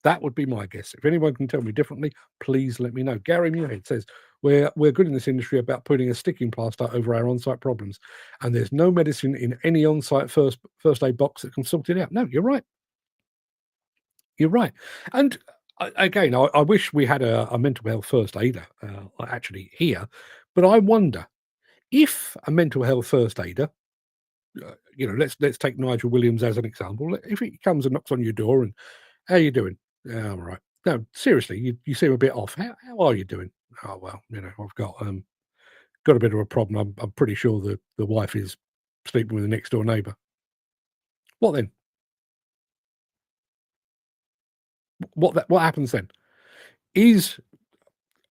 That would be my guess. If anyone can tell me differently, please let me know. Gary Muirhead says, we're good in this industry about putting a sticking plaster over our on-site problems, and there's no medicine in any on-site first aid box that can sort it out. No, you're right. You're right. And again, I wish we had a mental health first aider actually here, but I wonder if a mental health first aider, let's take Nigel Williams as an example. If he comes and knocks on your door and, how you doing? Yeah, I'm all right. No, seriously, you seem a bit off. How are you doing? Oh well, I've got a bit of a problem. I'm pretty sure the wife is sleeping with the next door neighbour. What then? What happens then? Is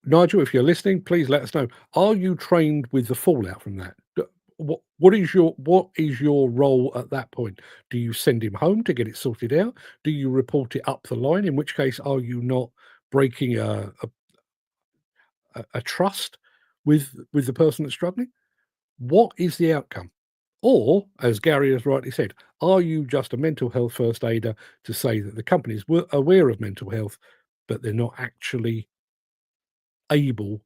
Nigel, if you're listening, please let us know. Are you trained with the fallout from that? What is your role at that point? Do you send him home to get it sorted out? Do you report it up the line? In which case, are you not breaking a trust with the person that's struggling? What is the outcome? Or, as Gary has rightly said, are you just a mental health first aider to say that the companies were aware of mental health, but they're not actually able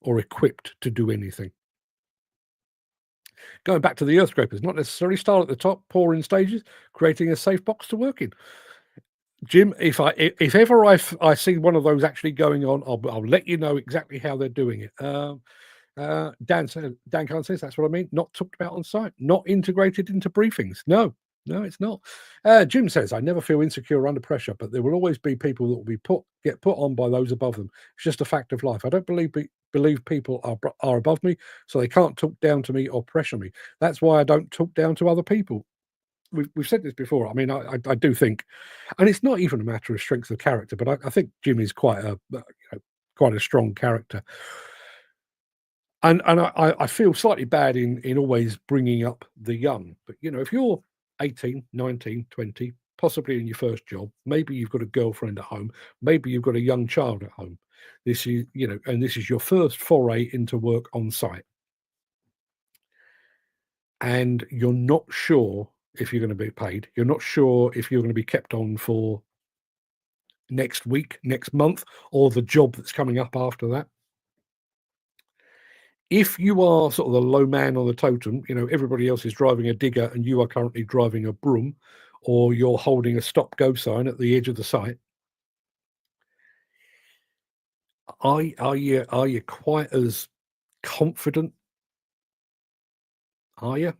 or equipped to do anything? Going back to the earthscrapers, not necessarily start at the top, pour in stages, creating a safe box to work in. Jim, if ever I see one of those actually going on, I'll let you know exactly how they're doing it. Dan Khan says that's what I mean. Not talked about on site, not integrated into briefings. No, it's not. Jim says, I never feel insecure under pressure, but there will always be people that will get put on by those above them. It's just a fact of life. I don't believe people are above me, so they can't talk down to me or pressure me. That's why I don't talk down to other people. We've said this before. I mean, I do think, and it's not even a matter of strength of character, but I think Jim is quite a strong character. And I feel slightly bad in always bringing up the young. But, if you're 18, 19, 20, possibly in your first job, maybe you've got a girlfriend at home, maybe you've got a young child at home. This is, and this is your first foray into work on site. And you're not sure if you're going to be paid. You're not sure if you're going to be kept on for next week, next month, or the job that's coming up after that. If you are sort of the low man on the totem, everybody else is driving a digger and you are currently driving a broom, or you're holding a stop-go sign at the edge of the site, are you quite as confident? Are you?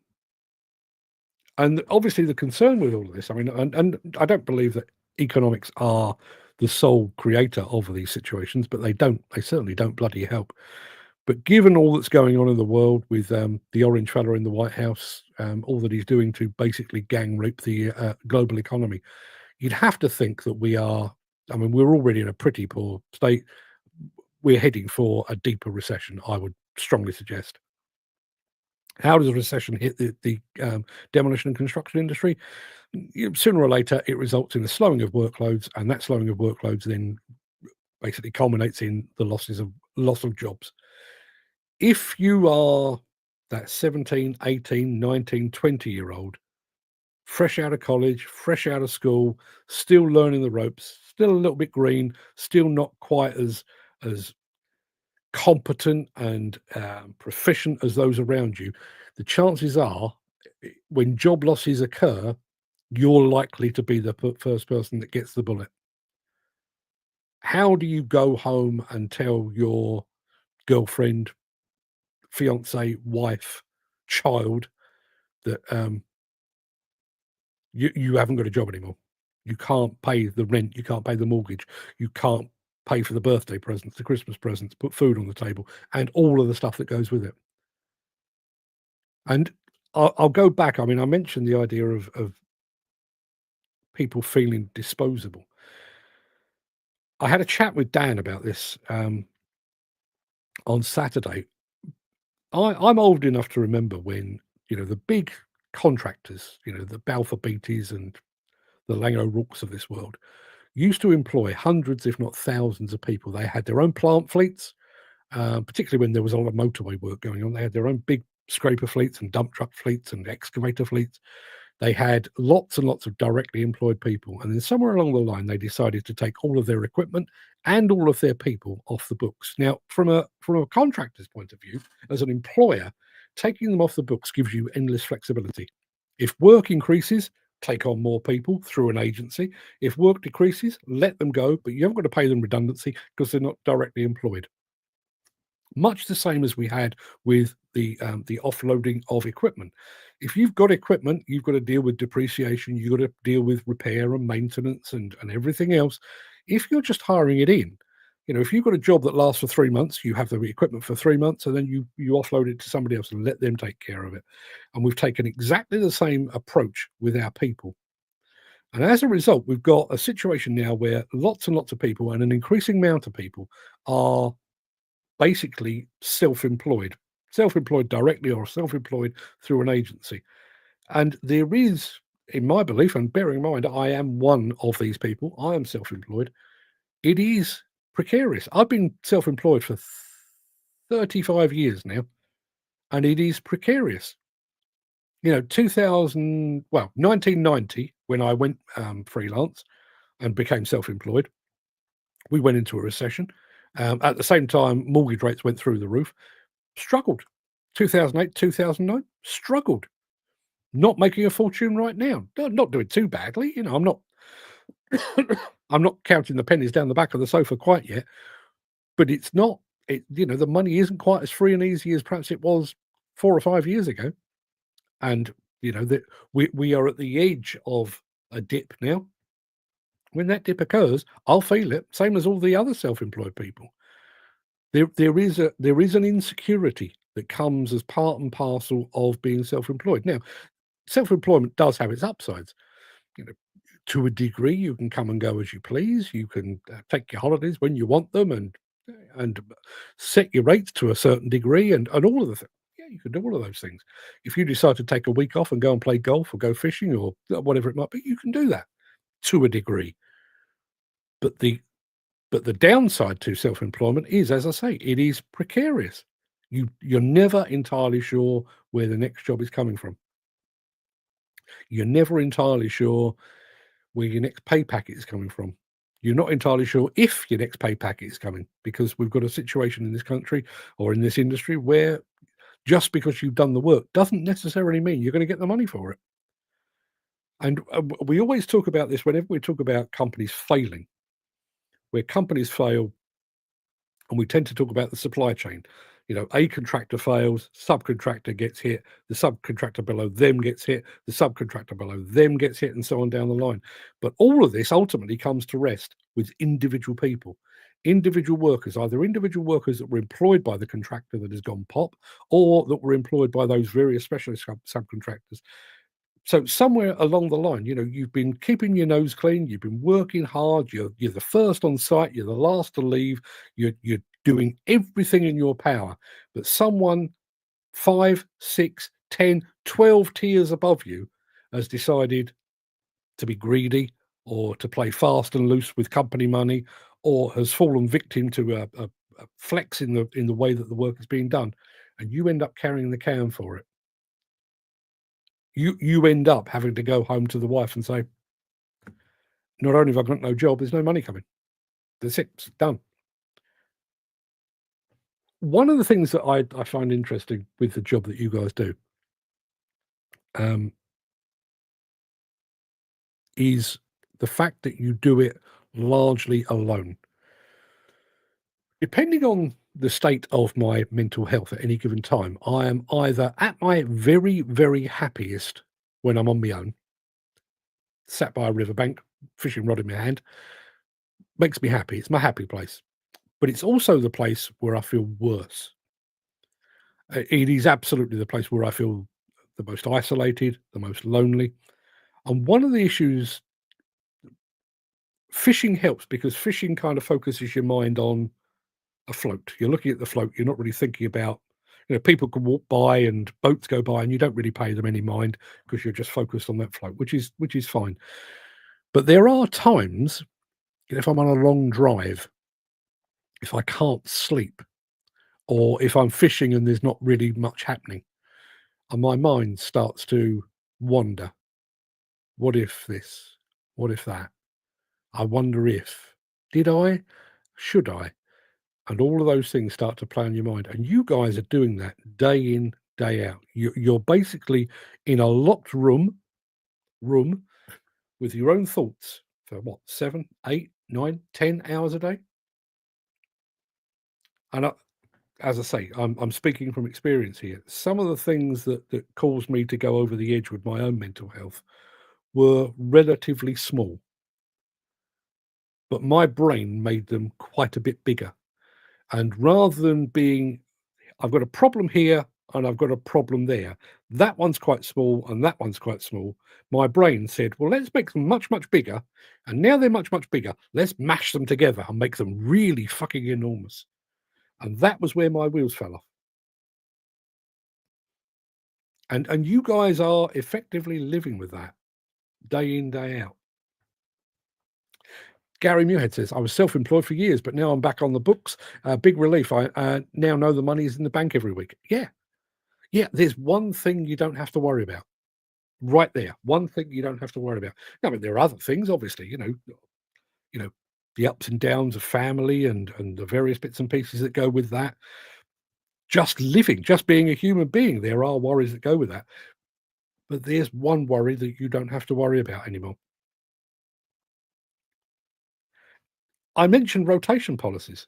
And obviously the concern with all of this, I mean, and I don't believe that economics are the sole creator of these situations, but they certainly don't bloody help. But given all that's going on in the world with the orange fella in the White House, all that he's doing to basically gang rape the global economy, you'd have to think that we're already in a pretty poor state. We're heading for a deeper recession, I would strongly suggest. How does a recession hit the demolition and construction industry? Sooner or later, it results in a slowing of workloads, and that slowing of workloads then basically culminates in the loss of jobs. If you are that 17, 18, 19, 20-year-old, fresh out of college, fresh out of school, still learning the ropes, still a little bit green, still not quite as competent and proficient as those around you, the chances are when job losses occur, you're likely to be the first person that gets the bullet. How do you go home and tell your girlfriend, fiance, wife, child that you haven't got a job anymore? You can't pay the rent, you can't pay the mortgage, you can't pay for the birthday presents, the Christmas presents, put food on the table, and all of the stuff that goes with it. And I'll go back. I mean, I mentioned the idea of people feeling disposable. I had a chat with Dan about this on Saturday. I'm old enough to remember when, the big contractors, the Balfour Beatties and the Lang O'Rourke's of this world, used to employ hundreds, if not thousands of people. They had their own plant fleets, particularly when there was a lot of motorway work going on. They had their own big scraper fleets and dump truck fleets and excavator fleets. They had lots and lots of directly employed people. And then somewhere along the line, they decided to take all of their equipment and all of their people off the books. Now, from a contractor's point of view, as an employer, taking them off the books gives you endless flexibility. If work increases, take on more people through an agency. If work decreases, let them go, but you haven't got to pay them redundancy because they're not directly employed. Much the same as we had with the offloading of equipment. If you've got equipment, you've got to deal with depreciation, you've got to deal with repair and maintenance and everything else. If you're just hiring it in, if you've got a job that lasts for 3 months, you have the equipment for 3 months, and then you offload it to somebody else and let them take care of it. And we've taken exactly the same approach with our people. And as a result, we've got a situation now where lots and lots of people, and an increasing amount of people, are basically self-employed directly or self-employed through an agency. And there is, in my belief, and bearing in mind I am one of these people, I am self-employed, it is precarious. I've been self-employed for 35 years now, and it is precarious. 1990, when I went freelance and became self-employed, we went into a recession. At the same time, mortgage rates went through the roof. Struggled. 2008, 2009, struggled. Not making a fortune right now. Not doing too badly. I'm not I'm not counting the pennies down the back of the sofa quite yet. But it's not, the money isn't quite as free and easy as perhaps it was 4 or 5 years ago. And, that we are at the edge of a dip now. When that dip occurs, I'll feel it, same as all the other self-employed people. There is an insecurity that comes as part and parcel of being self-employed. Now, self-employment does have its upsides. To a degree, you can come and go as you please. You can take your holidays when you want them, and set your rates to a certain degree, and all of the things. Yeah, you can do all of those things. If you decide to take a week off and go and play golf or go fishing or whatever it might be, you can do that to a degree. But the downside to self-employment is, as I say, it is precarious. You're never entirely sure where the next job is coming from. You're never entirely sure where your next pay packet is coming from. You're not entirely sure if your next pay packet is coming, because we've got a situation in this country or in this industry where just because you've done the work doesn't necessarily mean you're going to get the money for it. And we always talk about this whenever we talk about companies failing. Where companies fail, and we tend to talk about the supply chain. A contractor fails, subcontractor gets hit, the subcontractor below them gets hit, the subcontractor below them gets hit, and so on down the line. But all of this ultimately comes to rest with individual people, individual workers, either individual workers that were employed by the contractor that has gone pop, or that were employed by those various specialist subcontractors. So somewhere along the line, you've been keeping your nose clean, you've been working hard, you're the first on site, you're the last to leave, you're doing everything in your power, but someone 5, 6, 10, 12 tiers above you has decided to be greedy or to play fast and loose with company money, or has fallen victim to a flex in the way that the work is being done, and you end up carrying the can for it. You end up having to go home to the wife and say, not only have I got no job, there's no money coming. That's it, it's done. One of the things that I find interesting with the job that you guys do is the fact that you do it largely alone. Depending on the state of my mental health at any given time, I am either at my very, very happiest when I'm on my own, sat by a riverbank, fishing rod in my hand, makes me happy. It's my happy place. But it's also the place where I feel worse. It is absolutely the place where I feel the most isolated, the most lonely. And one of the issues, fishing helps because fishing kind of focuses your mind on a float. You're looking at the float. You're not really thinking about, people can walk by and boats go by and you don't really pay them any mind because you're just focused on that float, which is fine. But there are times, if I'm on a long drive, if I can't sleep, or if I'm fishing and there's not really much happening, and my mind starts to wander. What if this? What if that? I wonder if. Did I? Should I? And all of those things start to play on your mind. And you guys are doing that day in, day out. You're basically in a locked room with your own thoughts for what, 7, 8, 9, 10 hours a day? And as I say, I'm speaking from experience here. Some of the things that caused me to go over the edge with my own mental health were relatively small, but my brain made them quite a bit bigger. And rather than being, I've got a problem here and I've got a problem there, that one's quite small and that one's quite small, my brain said, well, let's make them much, much bigger. And now they're much, much bigger. Let's mash them together and make them really fucking enormous. And that was where my wheels fell off. And you guys are effectively living with that day in, day out. Gary Muirhead says, I was self-employed for years, but now I'm back on the books. Big relief. I now know the money is in the bank every week. Yeah. There's one thing you don't have to worry about. Right there. One thing you don't have to worry about. I mean, there are other things, obviously, the ups and downs of family and the various bits and pieces that go with that. Just living, just being a human being, there are worries that go with that. But there's one worry that you don't have to worry about anymore. I mentioned rotation policies.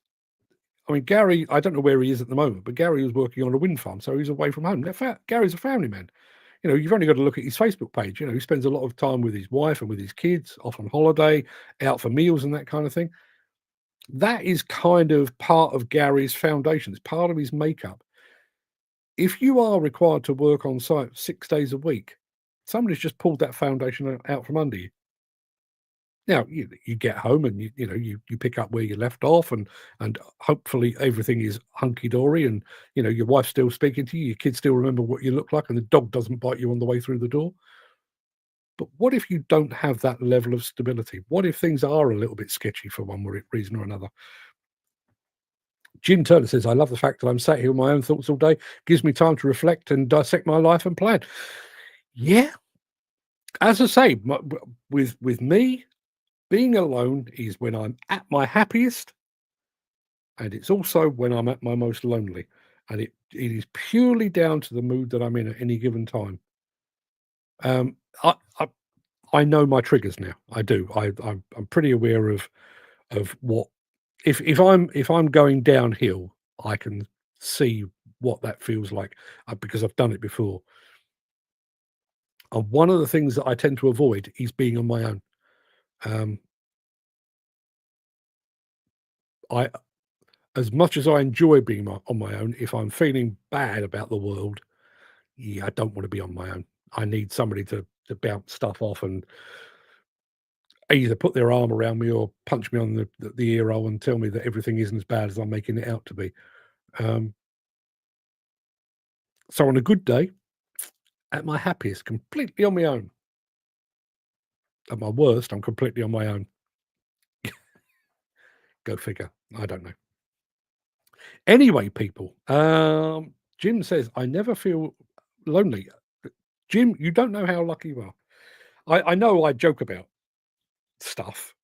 I mean, Gary, I don't know where he is at the moment, but Gary was working on a wind farm, so he's away from home. Now, Gary's a family man. You've only got to look at his Facebook page. He spends a lot of time with his wife and with his kids, off on holiday, out for meals and that kind of thing. That is kind of part of Gary's foundation. It's part of his makeup. If you are required to work on site 6 days a week, somebody's just pulled that foundation out from under you. Now, you get home and you pick up where you left off, and hopefully everything is hunky-dory, and your wife's still speaking to you, your kids still remember what you look like, and the dog doesn't bite you on the way through the door. But what if you don't have that level of stability? What if things are a little bit sketchy for one reason or another? Jim Turner says, I love the fact that I'm sat here with my own thoughts all day. Gives me time to reflect and dissect my life and plan. Yeah. As I say, with me, being alone is when I'm at my happiest, and it's also when I'm at my most lonely. And it is purely down to the mood that I'm in at any given time. I know my triggers now. I do. I'm pretty aware of what if I'm going downhill, I can see what that feels like because I've done it before. And one of the things that I tend to avoid is being on my own. As much as I enjoy being on my own, if I'm feeling bad about the world, I don't want to be on my own. I need somebody to bounce stuff off and either put their arm around me or punch me on the ear hole and tell me that everything isn't as bad as I'm making it out to be. So on a good day, at my happiest, completely on my own. At my worst, I'm completely on my own. Go figure. I don't know. Anyway, people, Jim says, I never feel lonely. Jim, you don't know how lucky you are. I know I joke about stuff.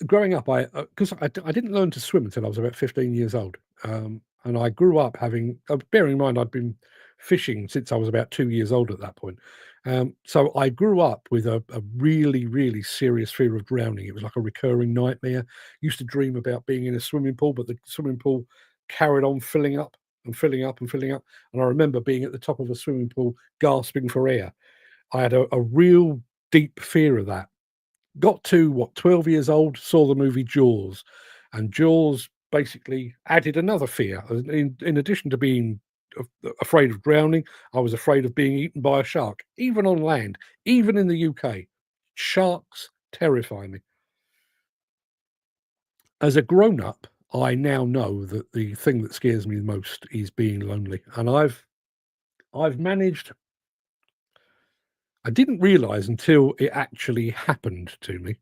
Growing up, because I didn't learn to swim until I was about 15 years old. And I grew up having, bearing in mind, I'd been fishing since I was about 2 years old at that point. So I grew up with a really, really serious fear of drowning. It was like a recurring nightmare. Used to dream about being in a swimming pool, but the swimming pool carried on filling up and filling up and filling up. And I remember being at the top of a swimming pool, gasping for air. I had a real deep fear of that. Got to 12 years old, saw the movie Jaws, and Jaws basically added another fear. In addition to being afraid of drowning, I was afraid of being eaten by a shark, even on land, even in the UK. Sharks terrify me. As a grown-up, I now know that the thing that scares me the most is being lonely, and I've managed. I didn't realize until it actually happened to me.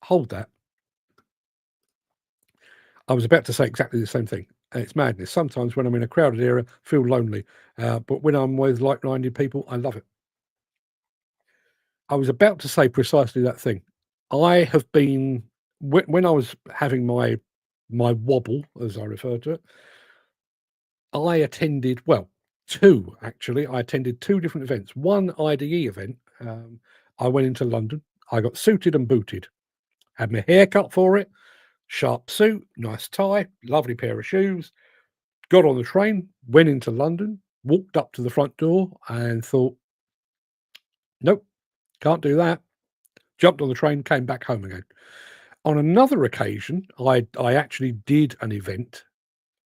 Hold that. I was about to say exactly the same thing. It's madness. Sometimes when I'm in a crowded area, I feel lonely. But when I'm with like-minded people, I love it. I was about to say precisely that thing. I have been, when I was having my wobble, as I refer to it, I attended, well, two, actually. I attended two different events. One IDE event, I went into London. I got suited and booted. Had my hair cut for it. Sharp suit, nice tie, lovely pair of shoes. Got on the train, went into London, walked up to the front door and thought, nope, can't do that. Jumped on the train, came back home again. On another occasion, I actually did an event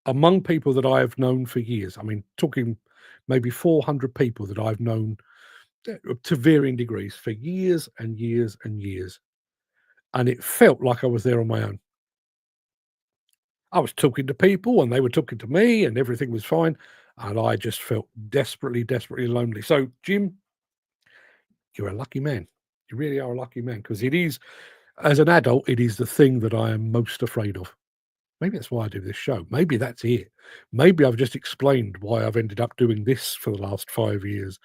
among people that I have known for years. I mean, talking maybe 400 people that I've known to varying degrees for years and years and years. And it felt like I was there on my own. I was talking to people and they were talking to me and everything was fine. And I just felt desperately, desperately lonely. So, Jim, you're a lucky man. You really are a lucky man, because it is, as an adult, it is the thing that I am most afraid of. Maybe that's why I do this show. Maybe that's it. Maybe I've just explained why I've ended up doing this for the last 5 years.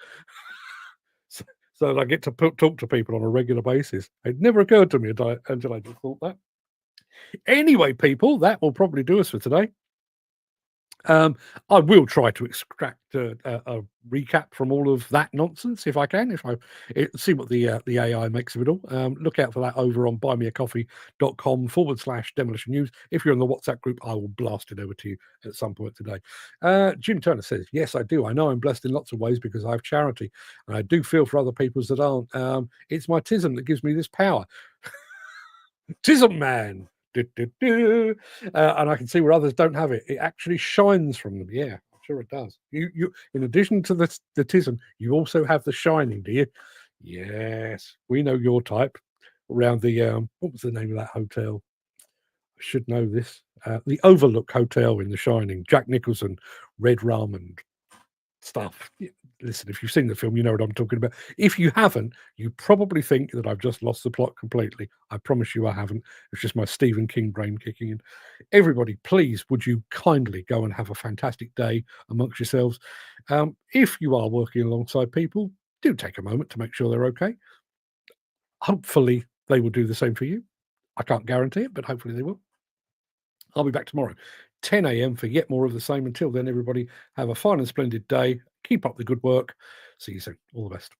so that I get to talk to people on a regular basis. It never occurred to me until I just thought that. Anyway, people, that will probably do us for today. I will try to extract a recap from all of that nonsense if I can. See what the AI makes of it all. Look out for that over on buymeacoffee.com/demolition news. If you're in the WhatsApp group, I will blast it over to you at some point today. Jim Turner says, yes, I do. I know I'm blessed in lots of ways because I have charity, and I do feel for other people's that aren't. It's my tism that gives me this power. Tism man. And I can see where others don't have it. It actually shines from them. Yeah, I'm sure it does. You in addition to the tism, you also have the shining, do you? Yes, we know your type. Around the what was the name of that hotel? I should know this. The Overlook Hotel in The Shining. Jack Nicholson, red rum and stuff. Listen, if you've seen the film, you know what I'm talking about. If you haven't, you probably think that I've just lost the plot completely. I promise you I haven't. It's just my Stephen King brain kicking in. Everybody, please, would you kindly go and have a fantastic day amongst yourselves. If you are working alongside people, do take a moment to make sure they're okay. Hopefully, they will do the same for you. I can't guarantee it, but hopefully they will. I'll be back tomorrow, 10 a.m. for yet more of the same. Until then, everybody, have a fine and splendid day. Keep up the good work. See you soon. All the best.